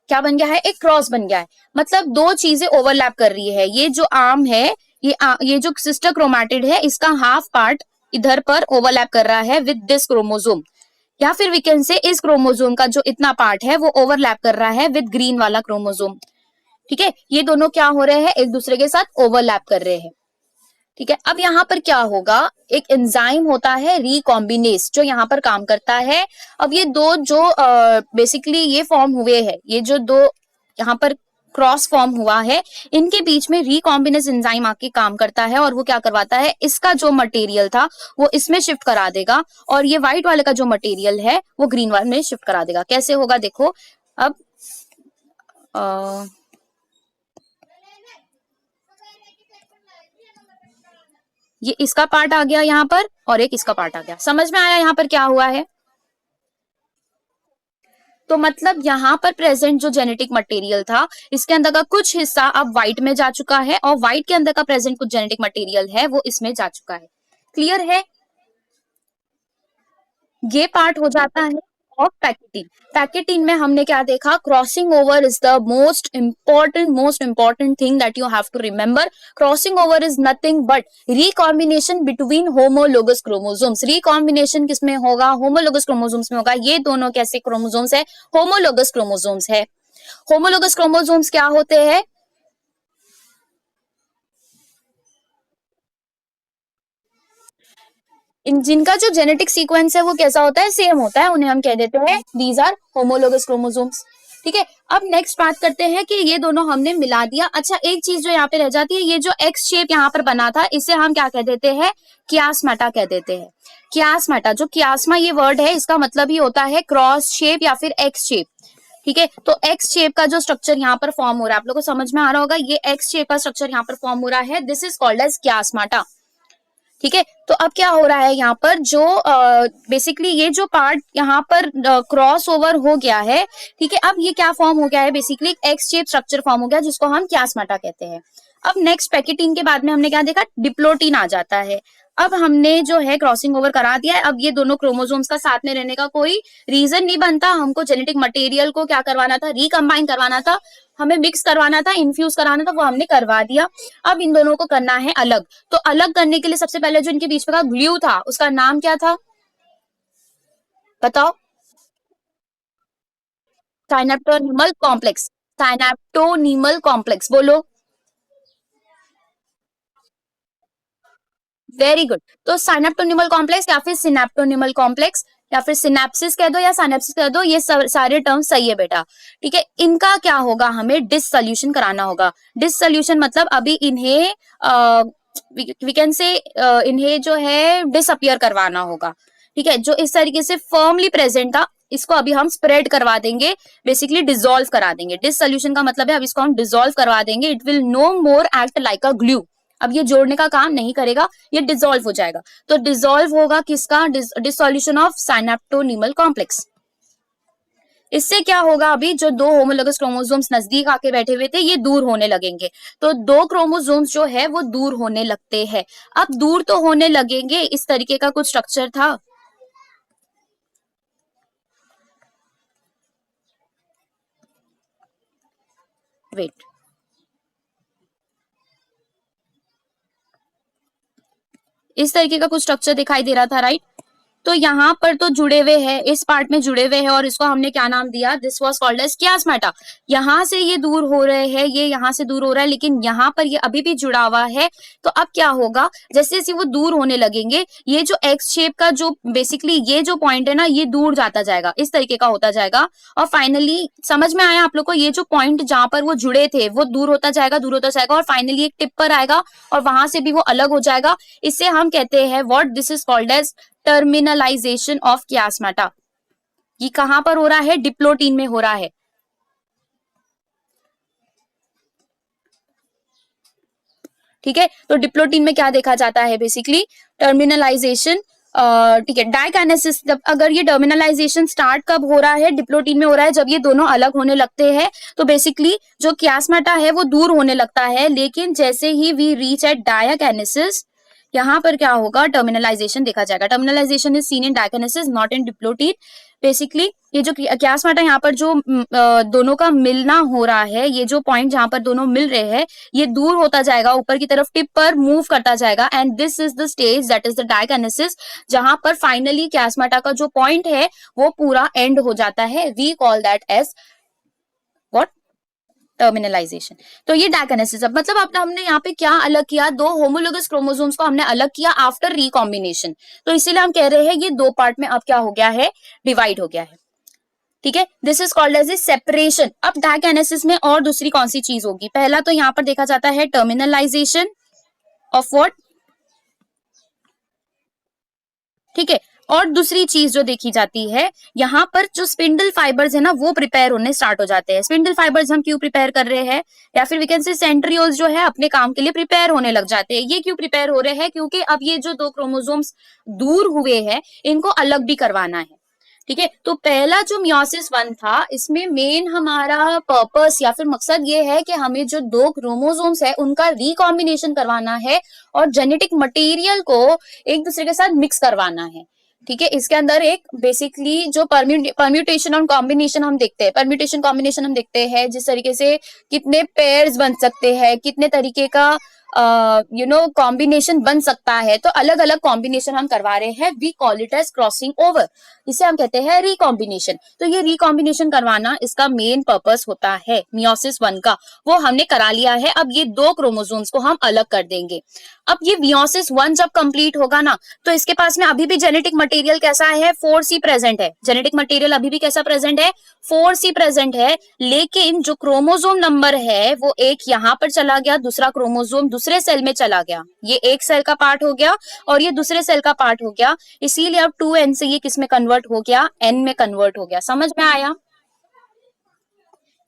क्या बन गया है, एक क्रॉस बन गया है। मतलब दो चीजें ओवरलैप कर रही है। ये जो आर्म है, ये जो सिस्टर क्रोमैटिड है, इसका हाफ पार्ट इधर पर ओवरलैप कर रहा है विद दिस क्रोमोसोम, या फिर वी कैन से इस क्रोमोसोम का जो इतना पार्ट है वो ओवरलैप कर रहा है विद ग्रीन वाला क्रोमोसोम, ठीक है। ये दोनों क्या हो रहे हैं, एक दूसरे के साथ ओवरलैप कर रहे हैं, ठीक है। अब यहाँ पर क्या होगा, एक एंजाइम होता है रिकॉम्बिनेस जो यहाँ पर काम करता है। अब ये दो जो बेसिकली ये फॉर्म हुए हैं, ये जो दो यहाँ पर क्रॉस फॉर्म हुआ है, इनके बीच में रिकॉम्बिनेस एंजाइम आके काम करता है, और वो क्या करवाता है, इसका जो मटेरियल था वो इसमें शिफ्ट करा देगा, और ये व्हाइट वाले का जो मटेरियल है वो ग्रीन वाले में शिफ्ट करा देगा। कैसे होगा देखो, अब ये इसका पार्ट आ गया यहाँ पर, और एक इसका पार्ट आ गया। समझ में आया यहाँ पर क्या हुआ है। तो मतलब यहाँ पर प्रेजेंट जो जेनेटिक मटेरियल था, इसके अंदर का कुछ हिस्सा अब व्हाइट में जा चुका है, और व्हाइट के अंदर का प्रेजेंट कुछ जेनेटिक मटेरियल है वो इसमें जा चुका है। क्लियर है, ये पार्ट हो जाता है ऑफ पैकेटिन। पैकेटिन में हमने क्या देखा, crossing over is the most important thing that you have to remember. Crossing over is nothing but recombination between homologous chromosomes. Recombination किसमें होगा, होमोलोगस क्रोमोसोम्स में होगा। ये दोनों कैसे क्रोमोसोम्स है, होमोलोगस क्रोमोसोम्स है। होमोलोगस क्रोमोसोम्स क्या होते हैं, जिनका जो जेनेटिक सीक्वेंस है वो कैसा होता है, सेम होता है, उन्हें हम कह देते हैं दीज आर होमोलोगस क्रोमोसोम्स, ठीक है। अब नेक्स्ट बात करते हैं कि ये दोनों हमने मिला दिया। अच्छा, एक चीज जो यहाँ पे रह जाती है, ये जो एक्स शेप यहाँ पर बना था इसे हम क्या कह देते हैं, कियास्माटा कह देते हैं। कियास्माटा, जो कियास्मा ये वर्ड है इसका मतलब ही होता है क्रॉस शेप या फिर एक्स शेप, ठीक है। तो एक्स शेप का जो स्ट्रक्चर यहाँ पर फॉर्म हो रहा है, आप लोग को समझ में आ रहा होगा, ये एक्स शेप का स्ट्रक्चर यहाँ पर फॉर्म हो रहा है, दिस इज कॉल्ड एज कियास्माटा, ठीक है। तो अब क्या हो रहा है यहाँ पर, जो बेसिकली ये जो पार्ट यहाँ पर क्रॉस ओवर हो गया है, ठीक है। अब ये क्या फॉर्म हो गया है, basically x shape structure form हो गया जिसको हम कियास्माटा कहते हैं। अब नेक्स्ट पैकेटिन के बाद में हमने क्या देखा, डिप्लोटिन आ जाता है। अब हमने जो है क्रॉसिंग ओवर करा दिया है। अब ये दोनों क्रोमोसोम्स का साथ में रहने का कोई रीजन नहीं बनता। हमको जेनेटिक मटेरियल को क्या करवाना था, रिकंबाइन करवाना था, हमें मिक्स करवाना था, इन्फ्यूज कराना था, वो हमने करवा दिया। अब इन दोनों को करना है अलग। तो अलग करने के लिए सबसे पहले जो इनके बीच में का ग्लू था उसका नाम क्या था, बताओ। साइनेप्टोनिमल कॉम्प्लेक्स। साइनेप्टोनिमल कॉम्प्लेक्स बोलो। Very good. तो साइनेप्टोनिमल कॉम्प्लेक्स या फिर सिनेप्टोनिमल कॉम्प्लेक्स, या फिर सिनेप्सिस कह दो या साइनेप्सिस कह दो, ये सारे टर्म सही है बेटा। ठीक है, इनका क्या होगा, हमें डिसोल्यूशन कराना होगा। डिसोल्यूशन मतलब अभी इन्हें वी कैन से इन्हें जो है डिसअपियर करवाना होगा। ठीक है, जो इस तरीके से फर्मली प्रेजेंट था इसको अभी हम स्प्रेड करवा देंगे, बेसिकली डिसॉल्व करा देंगे। डिसोल्यूशन का मतलब है अब इसको हम डिसॉल्व करवा देंगे। It will no more act like a glue. अब ये जोड़ने का काम नहीं करेगा, ये डिसॉल्व हो जाएगा। तो डिसॉल्व होगा किसका, डिसोल्यूशन ऑफ साइनेप्टोनीमल कॉम्प्लेक्स। इससे क्या होगा, अभी जो दो होमोलोगस क्रोमोसोम्स नजदीक आके बैठे हुए थे ये दूर होने लगेंगे। तो दो क्रोमोसोम्स जो है वो दूर होने लगते हैं। अब दूर तो होने लगेंगे, इस तरीके का कुछ स्ट्रक्चर था। वेट, इस तरीके का कुछ स्ट्रक्चर दिखाई दे रहा था, राइट। तो यहाँ पर तो जुड़े हुए हैं, इस पार्ट में जुड़े हुए हैं, और इसको हमने क्या नाम दिया, दिस वाज कॉल्ड एज कियास्माटा। यहाँ से ये दूर हो रहे हैं, ये यहाँ से दूर हो रहा है, लेकिन यहाँ पर ये अभी भी जुड़ा हुआ है। तो अब क्या होगा, जैसे जैसे वो दूर होने लगेंगे, ये जो एक्स शेप का जो बेसिकली ये जो पॉइंट है ना, ये दूर जाता जाएगा, इस तरीके का होता जाएगा। और फाइनली समझ में आया आप लोग को, ये जो पॉइंट जहां पर वो जुड़े थे वो दूर होता जाएगा, दूर होता जाएगा, और फाइनली एक टिप पर आएगा और वहां से भी वो अलग हो जाएगा। इसे हम कहते हैं what, this is called as terminalization of chiasmata. ये कहां पर हो रहा है, डिप्लोटीन में हो रहा है। ठीक है, तो डिप्लोटीन में क्या देखा जाता है, बेसिकली टर्मिनलाइजेशन। ठीक है, डाइकाइनेसिस, जब अगर ये टर्मिनलाइजेशन स्टार्ट कब हो रहा है, डिप्लोटीन में हो रहा है, जब ये दोनों अलग होने लगते हैं। तो बेसिकली जो कियास्माटा है वो दूर होने लगता है, लेकिन जैसे ही वी रीच एट डाइकाइनेसिस, यहाँ पर क्या होगा, टर्मिनलाइजेशन देखा जाएगा। Terminalisation is seen in diakinesis, not in diplotene. Basically ये जो कियास्माटा यहाँ पर जो दोनों का मिलना हो रहा है, ये जो पॉइंट जहां पर दोनों मिल रहे हैं, ये दूर होता जाएगा, ऊपर की तरफ टिप पर मूव करता जाएगा, and this is the stage that is the diakinesis, जहां पर फाइनली कियास्माटा का जो पॉइंट है वो पूरा एंड हो जाता है। We call that as what, terminalization. तो ये डाइकाइनेसिस, मतलब आपने हमने यहाँ पे क्या अलग किया, दो होमोलोगस क्रोमोसोम्स को हमने अलग किया आफ्टर रिकॉम्बिनेशन। तो इसीलिए हम कह रहे हैं ये दो पार्ट में अब क्या हो गया है, डिवाइड हो गया है। ठीक है, this is called as a separation. अब डाइकाइनेसिस में और दूसरी कौन सी चीज होगी, पहला तो यहाँ पर देखा जाता है टर्मिनलाइजेशन ऑफ व्हाट। ठीक है, और दूसरी चीज जो देखी जाती है, यहाँ पर जो स्पिंडल फाइबर्स है ना वो प्रिपेयर होने स्टार्ट हो जाते हैं। स्पिंडल फाइबर्स हम क्यों प्रिपेयर कर रहे हैं, या फिर वी कैन से सेंट्रियोल्स जो है अपने काम के लिए प्रिपेयर होने लग जाते हैं। ये क्यों प्रिपेयर हो रहे हैं, क्योंकि अब ये जो दो क्रोमोसोम्स दूर हुए हैं इनको अलग भी करवाना है। ठीक है, तो पहला जो मियोसिस 1 था, इसमें मेन हमारा पर्पस या फिर मकसद ये है कि हमें जो दो क्रोमोसोम्स है उनका रिकॉम्बिनेशन करवाना है और जेनेटिक मटेरियल को एक दूसरे के साथ मिक्स करवाना है। ठीक है, इसके अंदर एक बेसिकली जो परम्यूटेशन और कॉम्बिनेशन हम देखते हैं, परम्यूटेशन कॉम्बिनेशन हम देखते हैं, जिस तरीके से कितने पेयर्स बन सकते हैं, कितने तरीके का कॉम्बिनेशन बन सकता है, तो अलग अलग कॉम्बिनेशन हम करवा रहे हैं। We call it as crossing over, इसे हम कहते हैं रिकॉम्बिनेशन। तो ये रिकॉम्बिनेशन करवाना इसका मेन पर्पस होता है मियोसिस 1 का, वो हमने करा लिया है। अब ये दो क्रोमोसोम्स को हम अलग कर देंगे। अब ये मियोसिस 1 जब कंप्लीट होगा ना, तो इसके पास में अभी भी जेनेटिक मटेरियल कैसा है, 4C प्रेजेंट है। जेनेटिक मटेरियल अभी भी कैसा प्रेजेंट है, 4C प्रेजेंट है, लेकिन जो क्रोमोसोम नंबर है वो एक यहाँ पर चला गया, दूसरा क्रोमोसोम दूसरे सेल में चला गया। ये एक सेल का पार्ट हो गया और ये दूसरे सेल का पार्ट हो गया, इसीलिए अब 2N से ये किस में कन्वर्ट हो गया, N में कन्वर्ट हो गया। समझ में आया,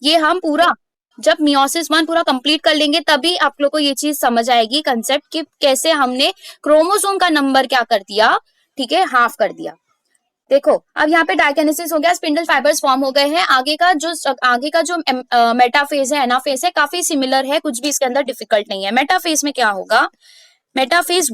ये हम पूरा जब मियोसिस 1 पूरा कंप्लीट कर लेंगे तभी आप लोग को ये चीज समझ आएगी, कंसेप्ट कि कैसे हमने क्रोमोसोम का नंबर क्या कर दिया, ठीक है, हाफ कर दिया। देखो अब यहाँ पे डाइकाइनेसिस हो गया, स्पिंडल फाइबर्स फॉर्म हो गए हैं। आगे का जो मेटाफेज है, एनाफेज है, काफी सिमिलर है, कुछ भी इसके अंदर डिफिकल्ट नहीं है। मेटाफेज में क्या होगा, मेटाफेज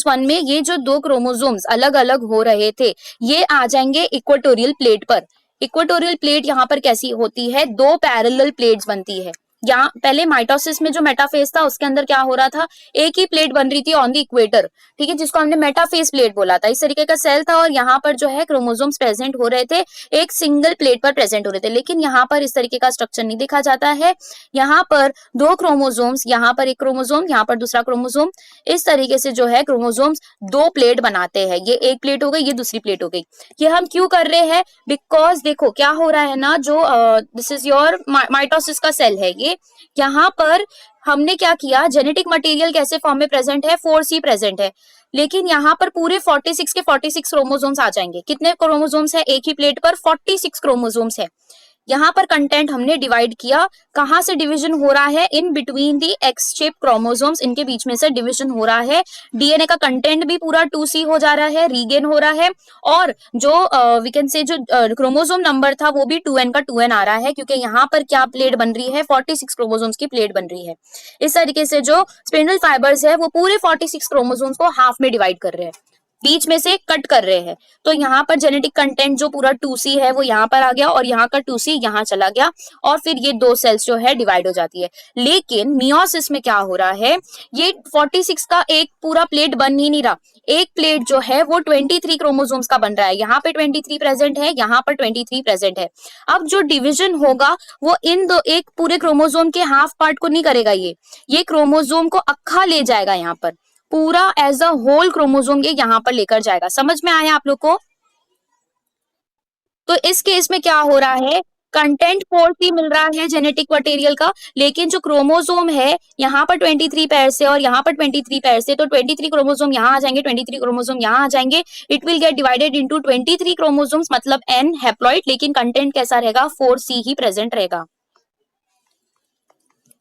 1 में ये जो दो क्रोमोसोम्स अलग अलग हो रहे थे ये आ जाएंगे इक्वेटोरियल प्लेट पर। इक्वेटोरियल प्लेट यहाँ पर कैसी होती है, दो पैरेलल प्लेट्स बनती है। यहाँ पहले माइटोसिस में जो मेटाफेज था उसके अंदर क्या हो रहा था, एक ही प्लेट बन रही थी ऑन द इक्वेटर, ठीक है, जिसको हमने मेटाफेज प्लेट बोला था। इस तरीके का सेल था और यहाँ पर जो है क्रोमोसोम्स प्रेजेंट हो रहे थे, एक सिंगल प्लेट पर प्रेजेंट हो रहे थे। लेकिन यहाँ पर इस तरीके का स्ट्रक्चर नहीं देखा जाता है। यहाँ पर दो क्रोमोसोम्स, यहाँ पर एक क्रोमोसोम, यहाँ पर दूसरा क्रोमोसोम, इस तरीके से जो है क्रोमोसोम्स दो प्लेट बनाते हैं। ये एक प्लेट हो गई, ये दूसरी प्लेट हो गई। ये हम क्यों कर रहे हैं, बिकॉज देखो क्या हो रहा है ना, जो दिस इज योर माइटोसिस का सेल है ये, यहाँ पर हमने क्या किया, जेनेटिक मटेरियल कैसे फॉर्म में प्रेजेंट है, 4C प्रेजेंट है, लेकिन यहाँ पर पूरे 46 के 46 क्रोमोसोम्स आ जाएंगे। कितने क्रोमोसोम्स है एक ही प्लेट पर, 46 क्रोमोसोम्स है। यहाँ पर कंटेंट हमने डिवाइड किया, कहां से डिवीजन हो रहा है, in between the x shape chromosomes, इनके बीच में से डिवीजन हो रहा है। डीएनए का कंटेंट भी पूरा 2C हो जा रहा है, रीगेन हो रहा है, और जो वी कैन से जो क्रोमोसोम नंबर था वो भी 2n का 2n आ रहा है, क्योंकि यहाँ पर क्या प्लेट बन रही है, 46 क्रोमोसोम्स की प्लेट बन रही है। इस तरीके से जो स्पिंडल फाइबर्स है वो पूरे 46 क्रोमोसोम्स को हाफ में डिवाइड कर रहे हैं, बीच में से कट कर रहे हैं। तो यहाँ पर जेनेटिक कंटेंट जो पूरा 2C है वो यहाँ पर आ गया, और यहाँ का 2C यहाँ चला गया, और फिर ये दो सेल्स जो है डिवाइड हो जाती है। लेकिन मियोसिस में क्या हो रहा है, ये 46 का एक पूरा प्लेट बन ही नहीं रहा, एक प्लेट जो है वो 23 क्रोमोसोम्स का बन रहा है। यहाँ पे 23 प्रेजेंट है, यहाँ पर 23 प्रेजेंट है। अब जो डिवीजन होगा वो इन दो, एक पूरे क्रोमोसोम के हाफ पार्ट को नहीं करेगा, ये क्रोमोसोम को अक्खा ले जाएगा, यहाँ पर पूरा एज अ होल क्रोमोसोम ये यहाँ पर लेकर जाएगा। समझ में आया आप लोग को? तो इस केस में क्या हो रहा है, कंटेंट 4C मिल रहा है जेनेटिक मटेरियल का, लेकिन जो क्रोमोसोम है यहाँ पर 23 पेयर से और यहाँ पर 23 पेयर से, तो 23 क्रोमोसोम यहाँ आ जाएंगे, 23 क्रोमोसोम यहाँ आ जाएंगे। It will gate divided into 23 chromosomes, मतलब n हैप्लॉइड, लेकिन कंटेंट कैसा रहेगा, 4C ही प्रेजेंट रहेगा।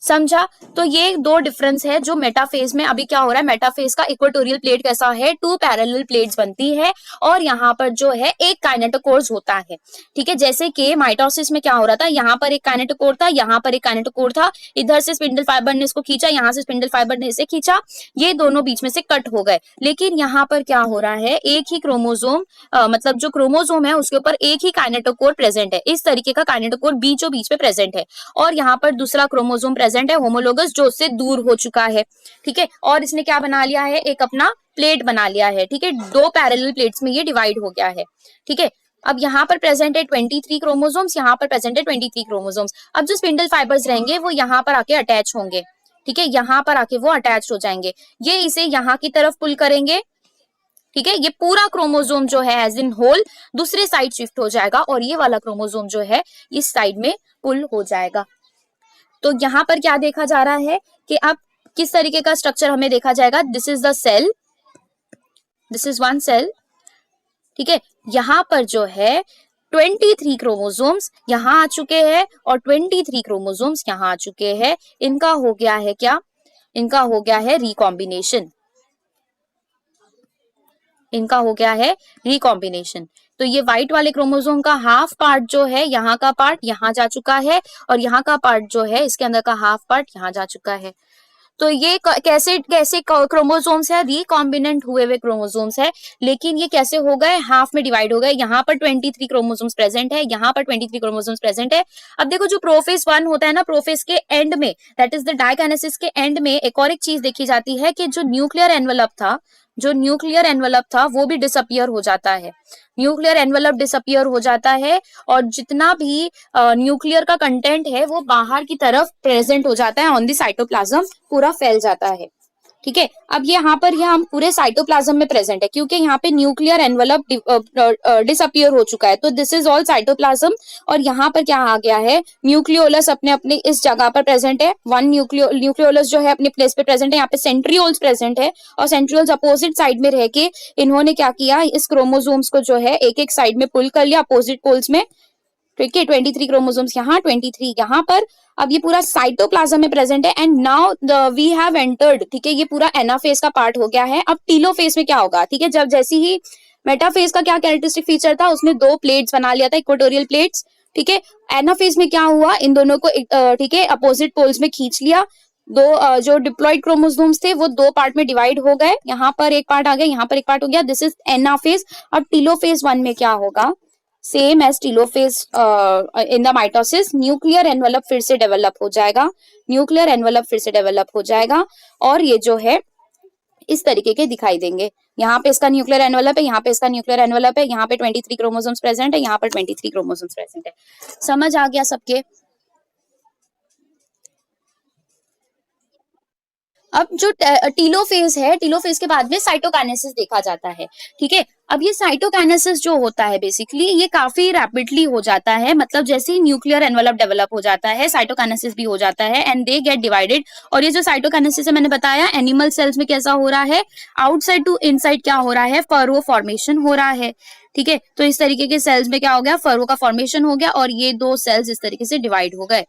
समझा? तो ये दो डिफरेंस है जो मेटाफेज में अभी क्या हो रहा है। मेटाफेज का इक्वेटोरियल प्लेट कैसा है, 2 पैरेलल प्लेट्स बनती है, और यहाँ पर जो है एक काइनेटोकोर्स होता है, ठीक है। जैसे कि माइटोसिस में क्या हो रहा था, यहाँ पर एक काइनेटोकोर था, यहाँ पर एक काइनेटोकोर था, इधर से स्पिंडल फाइबर ने इसको खींचा, यहाँ से स्पिंडल फाइबर ने इसे खींचा, ये दोनों बीच में से कट हो गए। लेकिन यहाँ पर क्या हो रहा है, एक ही क्रोमोसोम, मतलब जो क्रोमोसोम है उसके ऊपर एक ही काइनेटोकोर प्रेजेंट है, इस तरीके का काइनेटोकोर बीचों बीच में प्रेजेंट है, और यहाँ पर दूसरा क्रोमोसोम प्रेजेंट है होमोलोगस, जो उससे दूर हो चुका है, ठीक है। और इसने क्या बना लिया है, एक अपना प्लेट बना लिया है, ठीक है, दो पैरेलल प्लेट्स में ये डिवाइड हो गया है, ठीक है। अब यहाँ पर प्रेजेंट है 23 क्रोमोसोम्स, यहाँ पर प्रेजेंट है 23 क्रोमोसोम्स। अब जो स्पिंडल फाइबर्स रहेंगे वो यहाँ पर आके अटैच होंगे, ठीक है, यहाँ पर आके वो अटैच हो जाएंगे, ये इसे यहाँ की तरफ पुल करेंगे, ठीक है। ये पूरा क्रोमोसोम जो है एज इन होल दूसरे साइड शिफ्ट हो जाएगा, और ये वाला क्रोमोसोम जो है इस साइड में पुल हो जाएगा। तो यहाँ पर क्या देखा जा रहा है कि अब किस तरीके का स्ट्रक्चर हमें देखा जाएगा, this is the cell, this is one cell, ठीक है। यहाँ पर जो है 23 क्रोमोसोम्स यहाँ आ चुके हैं, और 23 क्रोमोसोम्स यहाँ आ चुके हैं। इनका हो गया है क्या, इनका हो गया है रिकॉम्बिनेशन, इनका हो गया है रिकॉम्बिनेशन। तो ये व्हाइट वाले क्रोमोसोम का हाफ पार्ट जो है, यहाँ का पार्ट यहाँ जा चुका है, और यहाँ का पार्ट जो है इसके अंदर का हाफ पार्ट यहाँ जा चुका है। तो ये कैसे कैसे क्रोमोसोम्स है, रिकॉम्बिनेंट हुए हुए क्रोमोसोम्स है, लेकिन ये कैसे हो गए, हाफ में डिवाइड हो गए। यहाँ पर 23 क्रोमोसोम्स प्रेजेंट है, यहाँ पर 23 क्रोमोसोम्स प्रेजेंट है। अब देखो जो प्रोफेज 1 होता है ना, प्रोफेज के एंड में, दैट इज द डाइकाइनेसिस के एंड में एक और एक चीज देखी जाती है कि जो न्यूक्लियर एनवेलप था, जो न्यूक्लियर एनवेलप था वो भी डिसअपियर हो जाता है, न्यूक्लियर एनवेलप डिसअपियर हो जाता है, और जितना भी न्यूक्लियर का कंटेंट है वो बाहर की तरफ प्रेजेंट हो जाता है, ऑन द साइटोप्लाज्म पूरा फैल जाता है, ठीक है। अब यहाँ पर यह हम पूरे साइटोप्लाज्म में प्रेजेंट है, क्योंकि यहाँ पे न्यूक्लियर एनवेलप डिसअपियर हो चुका है, तो दिस इज ऑल साइटोप्लाज्म। और यहाँ पर क्या आ गया है, न्यूक्लियोलस अपने अपने इस जगह पर प्रेजेंट है, वन न्यूक्लियोलस जो है अपने प्लेस पे प्रेजेंट है, यहाँ पे सेंट्रियोल्स प्रेजेंट है, और सेंट्रियोल्स अपोजिट साइड में रह के इन्होंने क्या किया, इस क्रोमोसोम्स को जो है एक एक साइड में पुल कर लिया अपोजिट पोल्स में, ठीक है। 23 क्रोमोसोम्स यहाँ, 23 यहाँ पर। अब ये पूरा साइटोप्लाज्म में प्रेजेंट है, and now we have entered, ठीक है, ये पूरा एनाफेज का पार्ट हो गया है। अब टीलोफेज में क्या होगा, ठीक है, जब जैसी ही मेटाफेज का क्या कैरेक्टरिस्टिक फीचर था, उसने दो प्लेट्स बना लिया था, इक्वेटोरियल प्लेट्स, ठीक है। एनाफेज में क्या हुआ, इन दोनों को ठीक है अपोजिट पोल्स में खींच लिया, दो जो डिप्लॉइड क्रोमोसोम्स थे वो दो पार्ट में डिवाइड हो गए, यहाँ पर एक पार्ट आ गया, यहाँ पर एक पार्ट हो गया, दिस इज एनाफेज। अब टीलोफेज 1 में क्या होगा, same as telophase in the mitosis, nuclear envelope फिर से डेवलप हो जाएगा, न्यूक्लियर एनवेलप फिर से डेवलप हो जाएगा और ये जो है इस तरीके के दिखाई देंगे। यहाँ पे इसका न्यूक्लियर एनवेलप है, यहाँ पे इसका न्यूक्लियर एनवेलप है, यहाँ पे 23 क्रोमोसोम्स प्रेजेंट है, यहाँ पर 23 क्रोमोसोम्स प्रेजेंट है। समझ आ गया सबके? अब जो टीलोफेज है, टीलोफेज के बाद में साइटोकाइनेसिस देखा जाता है। ठीक है, अब ये साइटोकाइनेसिस जो होता है बेसिकली ये काफी रैपिडली हो जाता है, मतलब जैसे ही न्यूक्लियर एनवेलप डेवलप हो जाता है साइटोकाइनेसिस भी हो जाता है एंड दे गेट डिवाइडेड। और ये जो साइटोकाइनेसिस है मैंने बताया एनिमल सेल्स में कैसा हो रहा है, आउटसाइड टू इनसाइड क्या हो रहा है, फरो फॉर्मेशन हो रहा है। ठीक है, तो इस तरीके के सेल्स में क्या हो गया, फरो का फॉर्मेशन हो गया और ये दो सेल्स इस तरीके से डिवाइड हो गए।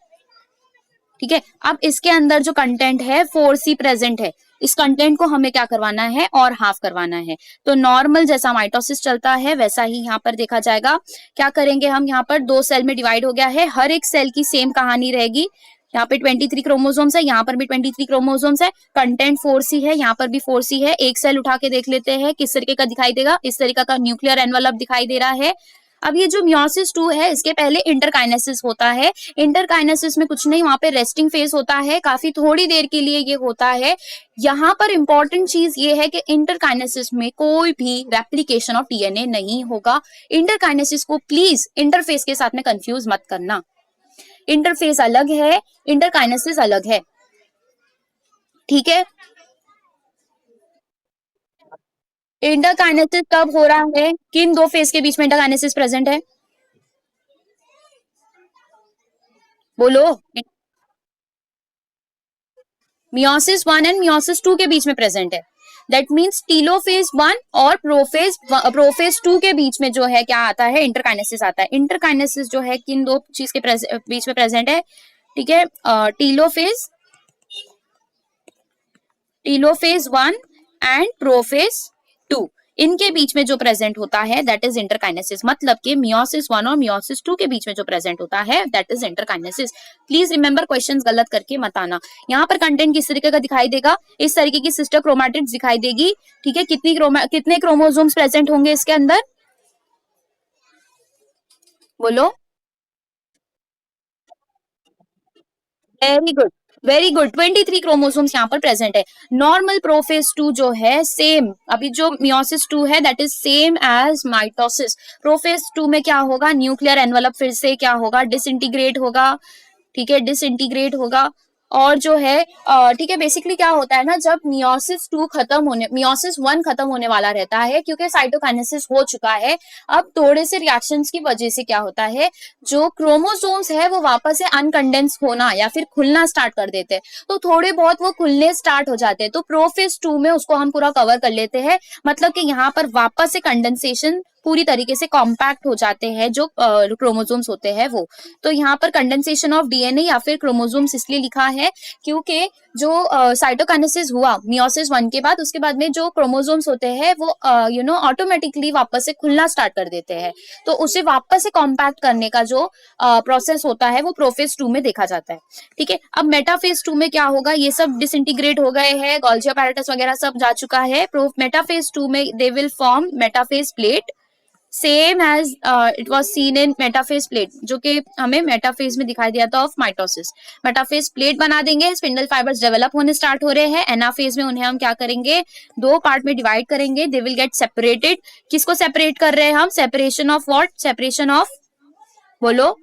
ठीक है, अब इसके अंदर जो कंटेंट है 4C प्रेजेंट है, इस कंटेंट को हमें क्या करवाना है और हाफ करवाना है। तो नॉर्मल जैसा माइटोसिस चलता है वैसा ही यहाँ पर देखा जाएगा। क्या करेंगे हम, यहाँ पर दो सेल में डिवाइड हो गया है, हर एक सेल की सेम कहानी रहेगी। यहाँ पे 23 क्रोमोसोम्स है, यहाँ पर भी 23 क्रोमोसोम्स है, कंटेंट 4C है, यहाँ पर भी 4C है। एक सेल उठा के देख लेते हैं किस तरीके का दिखाई देगा, इस तरीके का न्यूक्लियर एनवेलप दिखाई दे रहा है। अब ये जो मियोसिस 2 है इसके पहले इंटरकाइनेसिस होता है। इंटरकाइनेसिस में कुछ नहीं, वहां पे रेस्टिंग फेज होता है, काफी थोड़ी देर के लिए ये होता है। यहाँ पर इंपॉर्टेंट चीज ये है कि इंटरकाइनेसिस में कोई भी रेप्लिकेशन ऑफ डीएनए नहीं होगा। इंटरकाइनेसिस को प्लीज इंटरफेस के साथ में कंफ्यूज मत करना, इंटरफेस अलग है, इंटरकाइनेसिस अलग है। ठीक है, इंटरकाइनेसिस कब हो रहा है, किन दो फेज के बीच में इंटरकाइनेसिस प्रेजेंट है, बोलो। मियोसिस 1 एंड मियोसिस 2 के बीच में प्रेजेंट है। दैट मीन्स टीलोफेज 1 और प्रोफेज 2 के बीच में जो है क्या आता है, इंटरकाइनेसिस आता है। इंटरकाइनेसिस जो है किन दो चीज के बीच में प्रेजेंट है, ठीक है, टीलोफेज 1 एंड प्रोफेज 2 इनके बीच में जो प्रेजेंट होता है दैट इज इंटरकाइनेसिस। मतलब कि मियोसिस 1 और मियोसिस 2 के बीच में जो प्रेजेंट होता है that is interkinesis. Please remember, questions गलत करके मत आना। यहाँ पर कंटेंट किस तरीके का दिखाई देगा, इस तरीके की सिस्टर क्रोमैटिड्स दिखाई देगी। ठीक है, कितने क्रोमोसोम्स प्रेजेंट होंगे इसके अंदर, बोलो। Very good, very good, 23 chromosomes यहाँ पर प्रेजेंट है। नॉर्मल प्रोफेज 2 जो है सेम, अभी जो मियोसिस 2 है that is same as mitosis. Prophase 2 में क्या होगा, न्यूक्लियर एनवेलप फिर से क्या होगा, डिसइंटीग्रेट होगा। ठीक है, डिसइंटीग्रेट होगा और जो है ठीक है, बेसिकली क्या होता है ना, जब मियोसिस 1 खत्म होने वाला रहता है क्योंकि साइटोकाइनेसिस हो चुका है, अब थोड़े से रिएक्शंस की वजह से क्या होता है, जो क्रोमोसोम्स है वो वापस से अनकंडेंस होना या फिर खुलना स्टार्ट कर देते हैं। तो थोड़े बहुत वो खुलने स्टार्ट हो जाते हैं, तो प्रोफेज 2 में उसको हम पूरा कवर कर लेते हैं। मतलब कि यहाँ पर वापस से कंडेंसेशन पूरी तरीके से कॉम्पैक्ट हो जाते हैं जो क्रोमोसोम्स होते हैं वो। तो यहाँ पर कंडेंसेशन ऑफ डीएनए या फिर क्रोमोसोम्स इसलिए लिखा है क्योंकि जो साइटोकाइनेसिस हुआ मियोसिस 1 के बाद, उसके बाद में जो क्रोमोसोम्स होते हैं वो ऑटोमेटिकली वापस से खुलना स्टार्ट कर देते हैं। तो उसे वापस से कॉम्पैक्ट करने का जो प्रोसेस होता है वो प्रोफेज 2 में देखा जाता है। ठीक है, अब मेटाफेज 2 में क्या होगा, ये सब डिसइंटीग्रेट हो गए हैं, गोल्गी अपैरेटस वगैरह सब जा चुका है। मेटाफेज 2 में they will form metaphase plate same as it was seen in metaphase plate, जो कि हमें मेटाफेज में दिखाई दिया था ऑफ माइटोसिस। मेटाफेज प्लेट बना देंगे, स्पिंडल फाइबर्स डेवलप होने स्टार्ट हो रहे हैं। एनाफेज में उन्हें हम क्या करेंगे, दो पार्ट में डिवाइड करेंगे, दे विल गेट सेपरेटेड। किसको सेपरेट कर रहे हैं हम, separation of what, separation of, बोलो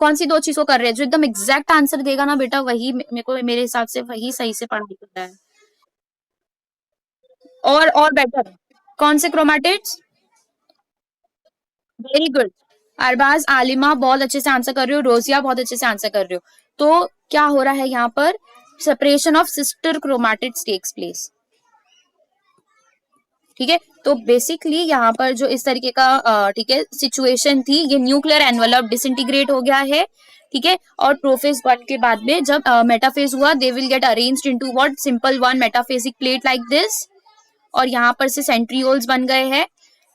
कौन सी दो चीज को कर रहे हैं। जो एकदम एग्जैक्ट आंसर देगा ना बेटा वही मेरे को, मेरे हिसाब से वही सही से पढ़ाई कर रहा है। और बेटर, कौन से क्रोमैटिड्स, वेरी गुड। अरबाज, आलिमा बहुत अच्छे से आंसर कर रहे हो, रोजिया बहुत अच्छे से आंसर कर रहे हो। तो क्या हो रहा है यहाँ पर, separation of sister chromatids takes place. ठीक है, तो बेसिकली यहाँ पर जो इस तरीके का ठीक है सिचुएशन थी, ये न्यूक्लियर एनवेलप डिसइंटीग्रेट हो गया है। ठीक है, और प्रोफेज 1 के बाद में जब मेटाफेज हुआ, they will get arranged into what, simple one metaphasic plate like this. और यहाँ पर से सेंट्रियोल्स बन गए हैं।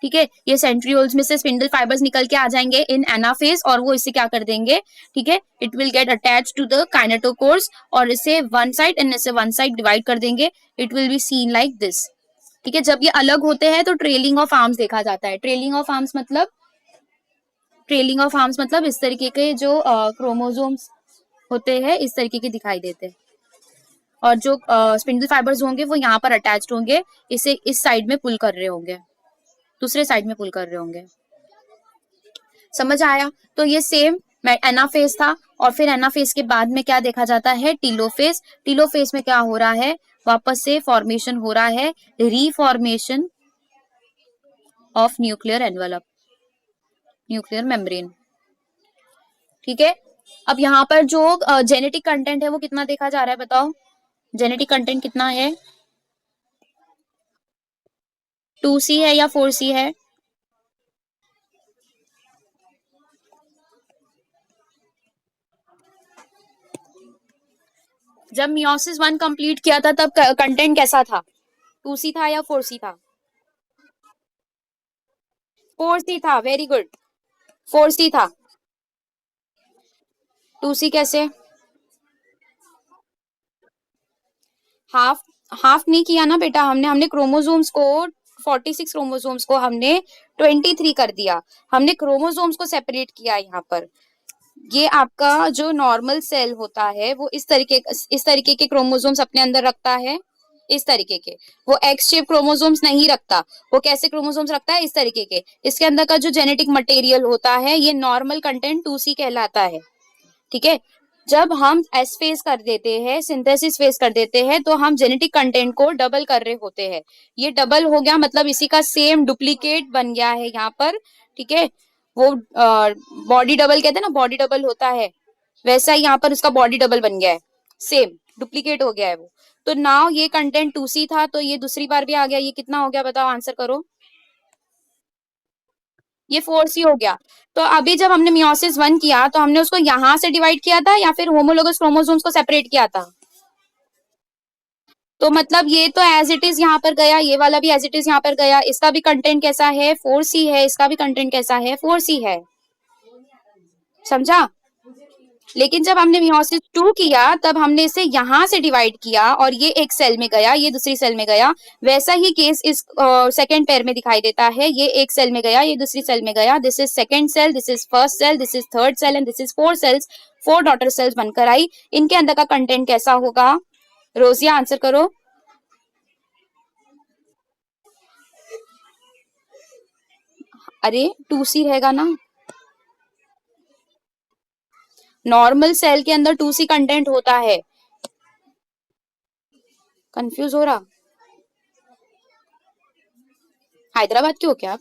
ठीक है, ये सेंट्रियोल्स में से स्पिंडल फाइबर्स निकल के आ जाएंगे इन एनाफेज और वो इसे क्या कर देंगे, ठीक है, it will get attach to the kinetochores और इसे वन साइड एंड इसे वन साइड डिवाइड कर देंगे। It will be seen like this. ठीक है, जब ये अलग होते हैं तो ट्रेलिंग ऑफ आर्म्स देखा जाता है। ट्रेलिंग ऑफ आर्म्स मतलब इस तरीके के जो क्रोमोसोम्स होते हैं इस तरीके के दिखाई देते हैं, और जो स्पिंडल फाइबर्स होंगे वो यहाँ पर अटैच्ड होंगे, इसे इस साइड में पुल कर रहे होंगे, दूसरे साइड में पुल कर रहे होंगे। समझ आया? तो ये सेम एनाफेज था, और फिर एनाफेज के बाद में क्या देखा जाता है? टीलोफेज। टीलोफेज में क्या हो रहा है? वापस से फॉर्मेशन हो रहा है, reformation of nuclear envelope, nuclear membrane. ठीक है, अब यहाँ पर जो जेनेटिक कंटेंट है वो कितना देखा जा रहा है, बताओ जेनेटिक कंटेंट कितना है? 2C है या 4C है? जब मियोसिस 1 कंप्लीट किया था तब कंटेंट कैसा था? 2C था या 4C था? 4C था, वेरी गुड, 4C था। 2C कैसे? हाफ हाफ नहीं किया ना बेटा, हमने क्रोमोसोम्स को 46 क्रोमोसोम्स को हमने 23 कर दिया, हमने क्रोमोसोम्स को सेपरेट किया यहाँ पर। ये आपका जो नॉर्मल सेल होता है वो इस तरीके के क्रोमोसोम्स अपने अंदर रखता है, इस तरीके के। वो एक्स शेप क्रोमोसोम्स नहीं रखता, वो कैसे क्रोमोसोम्स रखता है? इस तरीके के। इसके अंदर का जो जेनेटिक मटेरियल होता है ये नॉर्मल कंटेंट 2C कहलाता है। ठीक है, जब हम एस फेज कर देते हैं, सिंथेसिस फेज कर देते हैं, तो हम जेनेटिक कंटेंट को डबल कर रहे होते हैं। ये डबल हो गया मतलब इसी का सेम डुप्लीकेट बन गया है यहाँ पर। ठीक है, वो बॉडी डबल कहते हैं ना, बॉडी डबल होता है, वैसा ही यहाँ पर उसका बॉडी डबल बन गया है, सेम डुप्लीकेट हो गया है वो। तो नाउ ये कंटेंट 2C था, तो ये दूसरी बार भी आ गया। ये कितना हो गया बताओ, आंसर करो। ये 4C हो गया। तो अभी जब हमने मियोसिस 1 किया तो हमने उसको यहां से डिवाइड किया था या फिर होमोलोगस क्रोमोसोम्स को सेपरेट किया था? तो मतलब ये तो एज इट इज यहाँ पर गया, ये वाला भी एज इट इज यहाँ पर गया। इसका भी कंटेंट कैसा है? 4C है। इसका भी कंटेंट कैसा है? 4C है। समझा? लेकिन जब हमने मियोसिस 2 किया तब हमने इसे यहां से डिवाइड किया और ये एक सेल में गया, ये दूसरी सेल में गया। वैसा ही केस इस सेकंड पेयर में दिखाई देता है। ये एक सेल में गया, ये दूसरी सेल में गया। This is second cell, this is first cell, this is third cell and this is 4 cells. 4 daughter cells बनकर आई। इनके अंदर का कंटेंट कैसा होगा? रोजिया आंसर करो। अरे 2C रहेगा ना, नॉर्मल सेल के अंदर 2C कंटेंट होता है। कंफ्यूज हो रहा? हैदराबाद के हो क्या आप?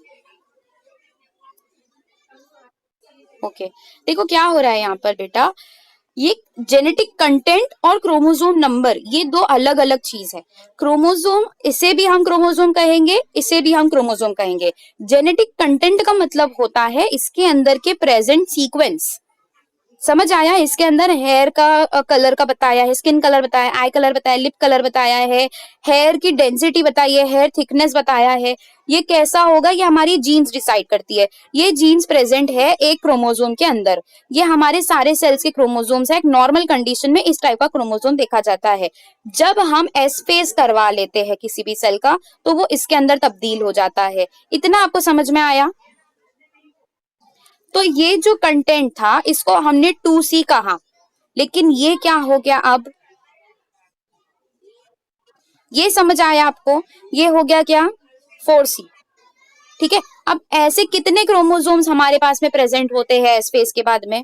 ओके, देखो क्या हो रहा है यहाँ पर बेटा, ये जेनेटिक कंटेंट और क्रोमोसोम नंबर ये दो अलग अलग चीज है। क्रोमोसोम, इसे भी हम क्रोमोसोम कहेंगे, इसे भी हम क्रोमोसोम कहेंगे। जेनेटिक कंटेंट का मतलब होता है इसके अंदर के प्रेजेंट सीक्वेंस। समझ आया? इसके अंदर हेयर का कलर का बताया है, स्किन कलर बताया, आई कलर बताया, लिप कलर बताया है, हेयर की डेंसिटी बताई है, हेयर थिकनेस बताया है। ये कैसा होगा ये हमारी जीन्स डिसाइड करती है। ये जीन्स प्रेजेंट है एक क्रोमोसोम के अंदर। ये हमारे सारे सेल्स के क्रोमोसोम्स है। एक नॉर्मल कंडीशन में इस टाइप का क्रोमोसोम देखा जाता है। जब हम एस फेज करवा लेते हैं किसी भी सेल का तो वो इसके अंदर तब्दील हो जाता है। इतना आपको समझ में आया? तो ये जो कंटेंट था इसको हमने 2C कहा, लेकिन ये क्या हो गया अब? ये समझ आया आपको? ये हो गया क्या? 4C। ठीक है, अब ऐसे कितने क्रोमोसोम्स हमारे पास में प्रेजेंट होते हैं एस फेज के बाद में?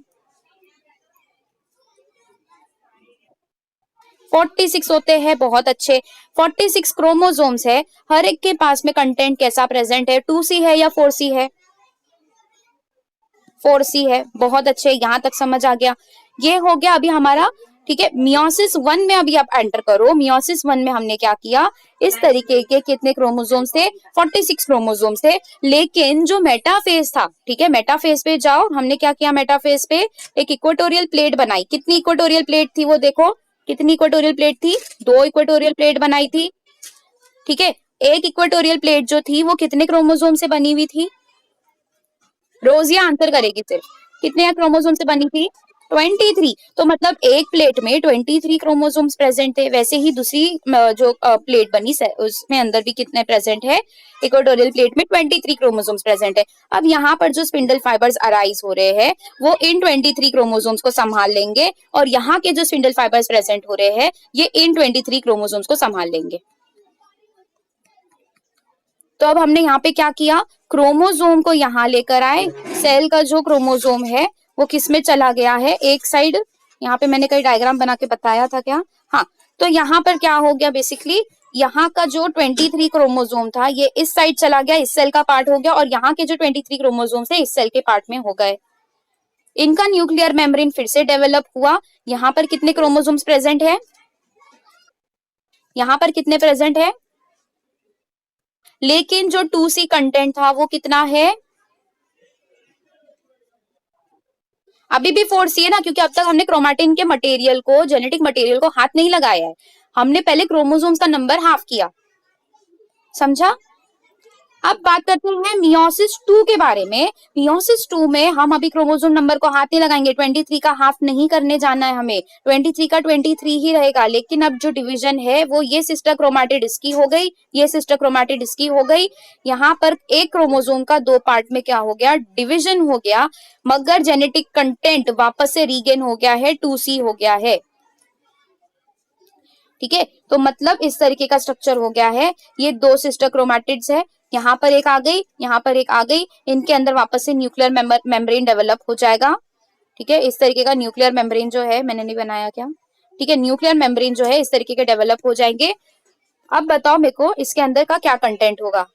46 होते हैं। बहुत अच्छे, 46 क्रोमोसोम्स है। हर एक के पास में कंटेंट कैसा प्रेजेंट है? 2C है या 4C है? 4C है। बहुत अच्छे, यहां तक समझ आ गया। ये हो गया अभी हमारा। ठीक है, मियोसिस 1 में अभी आप एंटर करो। मियोसिस 1 में हमने क्या किया? इस तरीके के कितने क्रोमोसोम्स थे? 46 क्रोमोसोम्स थे। लेकिन जो मेटाफेज था, ठीक है, मेटाफेज पे जाओ। हमने क्या किया? मेटाफेज पे एक इक्वेटोरियल प्लेट बनाई। कितनी इक्वेटोरियल प्लेट थी वो देखो, कितनी इक्वेटोरियल प्लेट थी? 2 इक्वेटोरियल प्लेट बनाई थी। ठीक है, एक इक्वेटोरियल प्लेट जो थी वो कितने क्रोमोसोम से बनी हुई थी? रोजिया आंसर करेगी सिर्फ। कितने क्रोमोसोम से बनी थी? 23, तो मतलब एक प्लेट में 23 क्रोमोसोम्स प्रेजेंट थे। वैसे ही दूसरी जो प्लेट बनी उसमें अंदर भी कितने प्रेजेंट है, इक्वेटोरियल प्लेट में 23 क्रोमोसोम्स प्रेजेंट है। अब यहाँ पर जो स्पिंडल फाइबर्स अराइज हो रहे हैं वो इन 23 क्रोमोसोम्स को संभाल लेंगे, और यहाँ के जो स्पिंडल फाइबर्स प्रेजेंट हो रहे हैं ये इन 23 क्रोमोसोम्स को संभाल लेंगे। तो अब हमने यहाँ पे क्या किया, क्रोमोसोम को यहाँ लेकर आए, सेल का जो क्रोमोसोम है वो किस में चला गया है, एक साइड। यहाँ पे मैंने कई डायग्राम बना के बताया था क्या, हाँ। तो यहाँ पर क्या हो गया, बेसिकली यहाँ का जो 23 क्रोमोसोम था ये इस साइड चला गया, इस सेल का पार्ट हो गया, और यहाँ के जो 23 क्रोमोसोम थे इस सेल के पार्ट में हो गए। इनका न्यूक्लियर मेम्ब्रेन फिर से डेवलप हुआ। यहाँ पर कितने क्रोमोसोम्स प्रेजेंट है, यहाँ पर कितने प्रेजेंट है, लेकिन जो 2C कंटेंट था वो कितना है, अभी भी 4C है ना, क्योंकि अब तक हमने क्रोमैटिन के मटेरियल को, जेनेटिक मटेरियल को हाथ नहीं लगाया है, हमने पहले क्रोमोसोम्स का नंबर हाफ किया, समझा। अब बात करते हैं मियोसिस 2 के बारे में। मियोसिस 2 में हम अभी क्रोमोसोम नंबर को हाथ नहीं लगाएंगे, 23 का हाफ नहीं करने जाना है हमें, 23 का 23 ही रहेगा। लेकिन अब जो डिवीजन है वो ये सिस्टर क्रोमैटिड इसकी हो गई, ये सिस्टर क्रोमैटिड इसकी हो गई। यहाँ पर एक क्रोमोसोम का 2 पार्ट में क्या हो गया, डिवीजन हो गया, मगर जेनेटिक कंटेंट वापस से रीगेन हो गया है, 2C हो गया है। ठीक है, तो मतलब इस तरीके का स्ट्रक्चर हो गया है। ये 2 सिस्टर क्रोमैटिड्स है, यहाँ पर एक आ गई, यहाँ पर एक आ गई, इनके अंदर वापस से न्यूक्लियर मेम्ब्रेन डेवलप हो जाएगा। ठीक है, इस तरीके का न्यूक्लियर मेम्ब्रेन जो है, मैंने नहीं बनाया क्या, ठीक है, न्यूक्लियर मेम्ब्रेन जो है इस तरीके के डेवलप हो जाएंगे। अब बताओ मेरे को इसके अंदर का क्या कंटेंट होगा,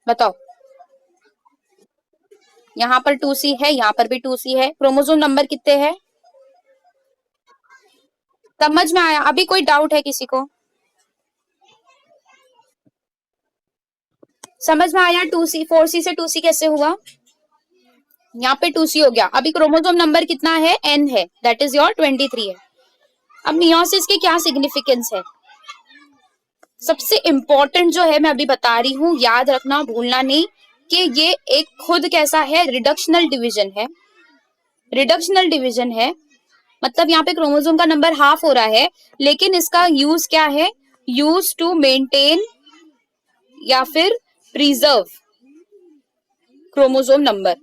बताओ। यहाँ पर 2C है, यहाँ पर भी 2C है, क्रोमोसोम नंबर कितने हैं, समझ में आया। अभी कोई डाउट है किसी को, समझ में आया। 2C 4C से 2C कैसे हुआ, यहाँ पे 2C हो गया। अभी क्रोमोसोम नंबर कितना है, N है, दैट इज योर 23 है। अब मियोसिस के क्या सिग्निफिकेंस है, सबसे इंपॉर्टेंट जो है मैं अभी बता रही हूँ, याद रखना, भूलना नहीं, कि ये एक खुद कैसा है, रिडक्शनल डिवीजन है। रिडक्शनल डिवीजन है मतलब यहाँ पे क्रोमोसोम का नंबर हाफ हो रहा है, लेकिन इसका यूज क्या है, यूज टू मेंटेन या फिर preserve chromosome number.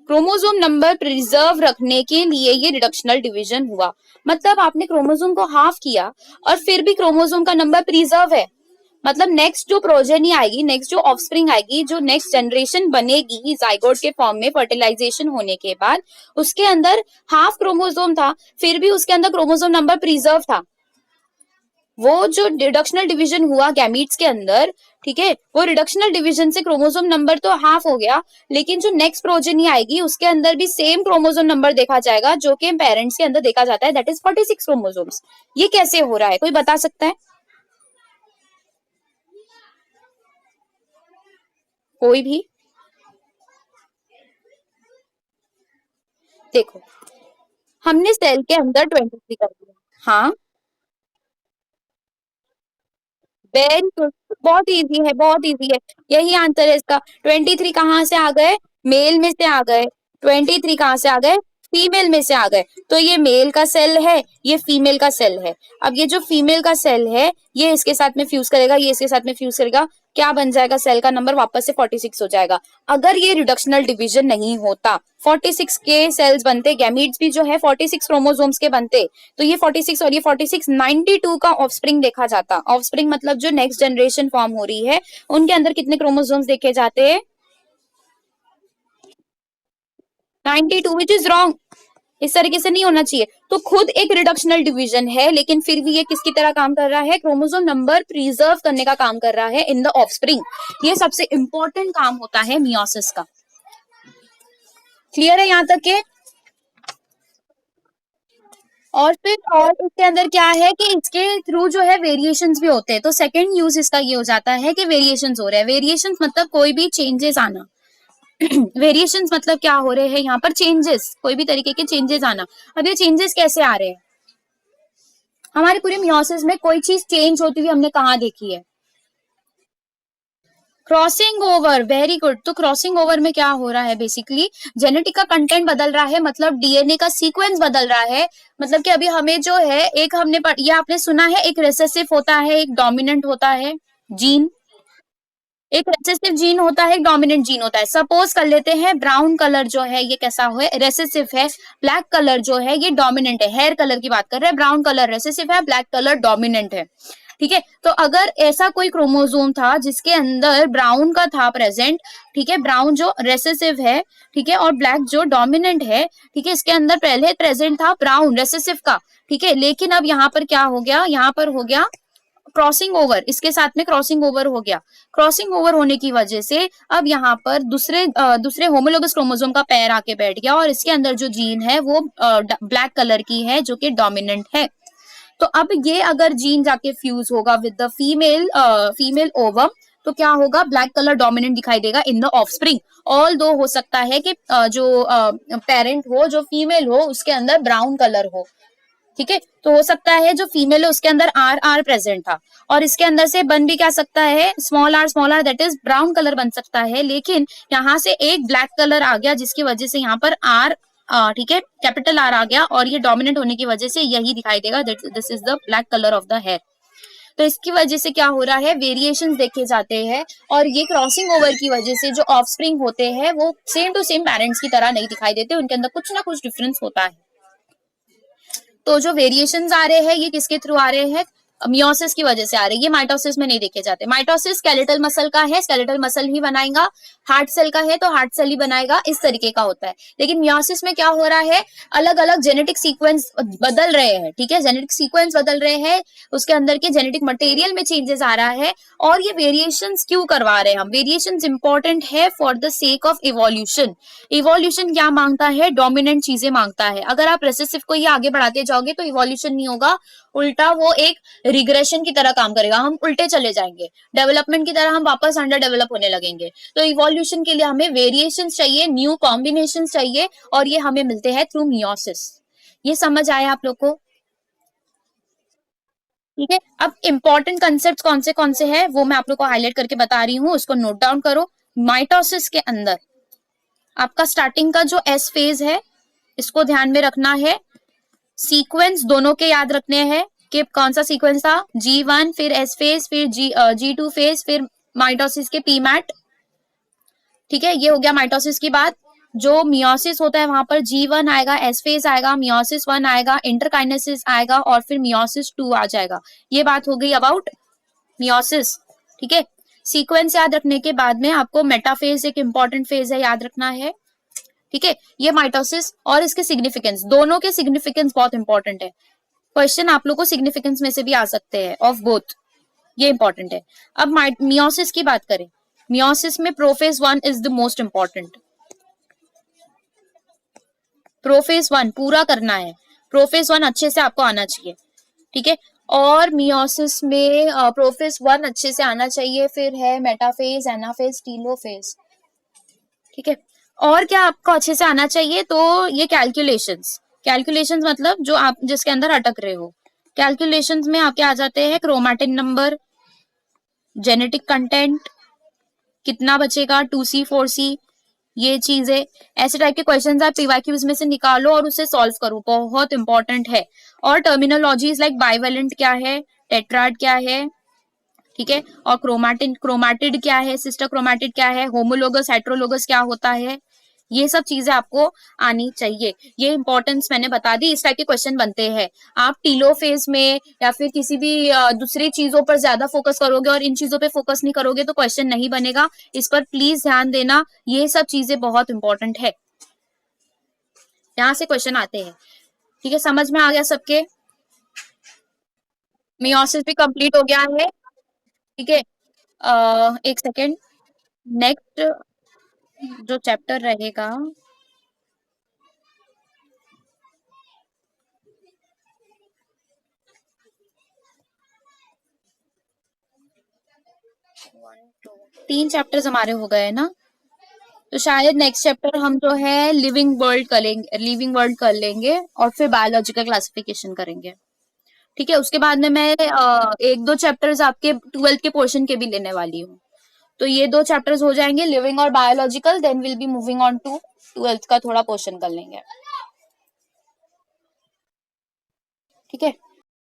Chromosome number preserve रखने के लिए ये रिडक्शनल डिवीजन हुआ। मतलब आपने क्रोमोसोम को हाफ किया और फिर भी क्रोमोसोम का नंबर प्रिजर्व है, मतलब नेक्स्ट जो प्रोजेनी आएगी, नेक्स्ट जो ऑफस्प्रिंग आएगी, जो नेक्स्ट जनरेशन बनेगी जाइगोट के फॉर्म में फर्टिलाइजेशन होने के बाद, उसके अंदर हाफ क्रोमोसोम था, फिर भी उसके अंदर क्रोमोसोम नंबर प्रिजर्व था। वो जो रिडक्शनल डिवीजन हुआ गैमीट्स के अंदर, ठीक है, वो रिडक्शनल डिवीजन से क्रोमोसोम नंबर तो हाफ हो गया, लेकिन जो नेक्स्ट प्रोजेनी आएगी उसके अंदर भी सेम क्रोमोसोम नंबर देखा जाएगा जो कि पेरेंट्स के अंदर देखा जाता है, दैट इज 46 क्रोमोसोम्स। ये कैसे हो रहा है, कोई बता सकता है, कोई भी? देखो, हमने सेल के अंदर 23 कर दिया, हाँ, वेरी गुड, बहुत इजी है, बहुत इजी है, यही आंसर है इसका। 23 कहाँ से आ गए, मेल में से आ गए, 23 कहाँ से आ गए, फीमेल में से आ गए। तो ये मेल का सेल है, ये फीमेल का सेल है। अब ये जो फीमेल का सेल है ये इसके साथ में फ्यूज करेगा, ये इसके साथ में फ्यूज करेगा, क्या बन जाएगा, सेल का नंबर वापस से 46 हो जाएगा। अगर ये रिडक्शनल डिवीजन नहीं होता, 46 के सेल्स बनते, गैमीट्स भी जो है 46 क्रोमोसोम्स के बनते, तो ये 46 और ये 46 92 का ऑफस्प्रिंग देखा जाता। ऑफस्प्रिंग मतलब जो नेक्स्ट जनरेशन फॉर्म हो रही है उनके अंदर कितने क्रोमोसोम्स देखे जाते हैं, 92, विच इज रॉन्ग, इस तरीके से नहीं होना चाहिए। तो खुद एक रिडक्शनल डिवीजन है, लेकिन फिर भी ये किसकी तरह काम कर रहा है, क्रोमोसोम नंबर प्रिजर्व करने का काम कर रहा है इन द ऑफस्प्रिंग। ये सबसे इंपॉर्टेंट काम होता है मियोसिस का। क्लियर है यहाँ तक के? और फिर और इसके अंदर क्या है कि इसके थ्रू जो है वेरिएशंस भी होते हैं। तो सेकंड यूज इसका ये हो जाता है कि वेरिएशंस हो रहे हैं। वेरिएशंस मतलब कोई भी चेंजेस आना। वेरिएशंस मतलब क्या हो रहे हैं यहाँ पर, चेंजेस, कोई भी तरीके के चेंजेस आना। अब ये चेंजेस कैसे आ रहे हैं, हमारे पूरे मियोसिस में कोई चीज चेंज होती हुई हमने कहाँ देखी है, क्रॉसिंग ओवर, वेरी गुड। तो क्रॉसिंग ओवर में क्या हो रहा है, बेसिकली जेनेटिक का कंटेंट बदल रहा है, मतलब डीएनए का सीक्वेंस बदल रहा है। मतलब कि अभी हमें जो है, एक हमने ये आपने सुना है, एक रिसेसिव होता है, एक डोमिनेंट होता है जीन। एक रेसेसिव जीन होता है, एक डोमिनेंट जीन होता है। सपोज कर लेते हैं ब्राउन कलर जो है ये कैसा है, रेसेसिव है। ब्लैक कलर जो है ये डोमिनेंट है। हेयर कलर की बात कर रहे हैं, ब्राउन कलर रेसेसिव है, ब्लैक कलर डोमिनेंट है। ठीक है, तो अगर ऐसा कोई क्रोमोसोम था जिसके अंदर ब्राउन का था प्रेजेंट, ठीक है, ब्राउन जो रेसेसिव है, ठीक है, और ब्लैक जो डोमिनेंट है, ठीक है, इसके अंदर पहले प्रेजेंट था ब्राउन रेसेसिव का, ठीक है, लेकिन अब यहाँ पर क्या हो गया, यहाँ पर हो गया क्रॉसिंग ओवर, इसके साथ में क्रॉसिंग ओवर हो गया। क्रॉसिंग ओवर होने की वजह से अब यहाँ पर दूसरे होमोलोगस क्रोमोसोम का पेयर आके बैठ गया, और इसके अंदर जो जीन है वो ब्लैक कलर की है, जो कि डोमिनेंट है। तो अब ये अगर जीन जाके फ्यूज होगा विद द फीमेल ओवम, तो क्या होगा, ब्लैक कलर डोमिनेंट दिखाई देगा इन द ऑफस्प्रिंग। ऑल दो हो सकता है कि जो पेरेंट हो, जो फीमेल हो, उसके अंदर ब्राउन कलर हो। ठीक है, तो हो सकता है जो फीमेल है उसके अंदर आर आर प्रेजेंट था, और इसके अंदर से बन भी क्या सकता है, small r, that is brown colour बन सकता है। लेकिन यहाँ से एक ब्लैक कलर आ गया, जिसकी वजह से यहाँ पर आर, ठीक है, कैपिटल आर आ गया, और ये डोमिनेंट होने की वजह से यही दिखाई देगा, this is the black colour of the hair. तो इसकी वजह से क्या हो रहा है, वेरिएशंस देखे जाते हैं, और ये क्रॉसिंग ओवर की वजह से जो ऑफस्प्रिंग होते हैं वो सेम टू सेम पेरेंट्स की तरह नहीं दिखाई देते, उनके अंदर कुछ ना कुछ डिफरेंस होता है। तो जो वेरिएशंस आ रहे हैं ये किसके थ्रू आ रहे हैं, मियोसिस की वजह से आ रही है। ये माइटोसिस में नहीं देखे जाते। माइटोसिस स्केलेटल मसल का है, स्केलेटल मसल ही बनाएगा। हार्ट सेल का है तो हार्ट सेल ही बनाएगा, इस तरीके का होता है। लेकिन मियोसिस में क्या हो रहा है, अलग अलग जेनेटिक सीक्वेंस बदल रहे हैं, ठीक है, जेनेटिक सीक्वेंस बदल रहे हैं, उसके अंदर के जेनेटिक मटेरियल में चेंजेस आ रहा है। और ये वेरिएशंस क्यों करवा रहे हैं हम, वेरिएशंस इंपॉर्टेंट है for the sake of evolution. Evolution क्या मांगता है, डोमिनेंट चीजें मांगता है। अगर आप रेसेसिव को ही आगे बढ़ाते जाओगे तो इवोल्यूशन नहीं होगा, उल्टा वो एक रिग्रेशन की तरह काम करेगा, हम उल्टे चले जाएंगे, डेवलपमेंट की तरह हम वापस अंडर डेवलप होने लगेंगे। तो इवोल्यूशन के लिए हमें वेरिएशन चाहिए, न्यू कॉम्बिनेशन चाहिए, और ये हमें मिलते हैं थ्रू मियोसिस। ये समझ आया आप लोग को? ठीक है, अब इंपॉर्टेंट कंसेप्ट कौन से हैं वो मैं आप लोग को हाईलाइट करके बता रही हूँ, उसको नोट डाउन करो। माइटोसिस के अंदर आपका स्टार्टिंग का जो एस फेज है, इसको ध्यान में रखना है। सीक्वेंस दोनों के याद रखने हैं कि कौन सा सीक्वेंस था, G1, फिर एस फेज, फिर G2 फेज, फिर माइटोसिस के पीमैट। ठीक है, ये हो गया माइटोसिस की बात। जो मियोसिस होता है वहां पर G1 आएगा, एस फेज आएगा, मियोसिस 1 आएगा, इंटरकाइनेसिस आएगा, और फिर मियोसिस 2 आ जाएगा। ये बात हो गई अबाउट मियोसिस। ठीक है, सीक्वेंस याद रखने के बाद में आपको मेटाफेज एक इंपॉर्टेंट फेज है, याद रखना है। ठीक है, ये माइटोसिस और इसके सिग्निफिकेंस, दोनों के सिग्निफिकेंस बहुत इंपॉर्टेंट है। क्वेश्चन आप लोग को सिग्निफिकेंस में से भी आ सकते हैं ऑफ बोथ, ये इंपॉर्टेंट है। अब मियोसिस की बात करें, मियोसिस में prophase 1 is the most important. Prophase 1 पूरा करना है, प्रोफेज 1 अच्छे से आपको आना चाहिए। ठीक है, और मियोसिस में प्रोफेज 1 अच्छे से आना चाहिए, फिर है मेटाफेज, एनाफेज, टीलोफेज। ठीक है, और क्या आपको अच्छे से आना चाहिए, तो ये कैलकुलेशंस, कैलकुलेशंस मतलब जो आप जिसके अंदर अटक रहे हो। कैलकुलेशंस में आपके आ जाते हैं क्रोमैटिन नंबर, जेनेटिक कंटेंट, कितना बचेगा 2C 4C, ये चीजें, ऐसे टाइप के क्वेश्चंस आप पीवाईक्यूज में से निकालो और उसे सॉल्व करो, बहुत इंपॉर्टेंट है। और टर्मिनोलॉजीज लाइक बाइवेलेंट क्या है, टेट्राड क्या है, ठीक है, और क्रोमैटिड क्या है, सिस्टर क्रोमैटिड क्या है, होमोलोगस हेट्रोलोगस क्या होता है, ये सब चीजें आपको आनी चाहिए। ये इंपॉर्टेंस मैंने बता दी, इस टाइप के क्वेश्चन बनते हैं। आप टीलोफेज में या फिर किसी भी दूसरी चीजों पर ज्यादा फोकस करोगे और इन चीजों पे फोकस नहीं करोगे तो क्वेश्चन नहीं बनेगा, इस पर प्लीज ध्यान देना, ये सब चीजें बहुत इंपॉर्टेंट है, यहाँ से क्वेश्चन आते हैं। ठीक है, समझ में आ गया सबके? मियोसिस भी कंप्लीट हो गया है। ठीक है, एक सेकेंड, नेक्स्ट जो चैप्टर रहेगा, तीन चैप्टर्स हमारे हो गए ना, तो शायद नेक्स्ट चैप्टर हम जो है लिविंग वर्ल्ड कर लेंगे और फिर बायोलॉजिकल क्लासिफिकेशन करेंगे। ठीक है, उसके बाद में मैं एक दो चैप्टर्स आपके 12th के पोर्शन के भी लेने वाली हूँ। तो ये 2 चैप्टर्स हो जाएंगे, लिविंग और biological, then will be moving on to 12th का थोड़ा पोर्शन कर लेंगे, ठीक है।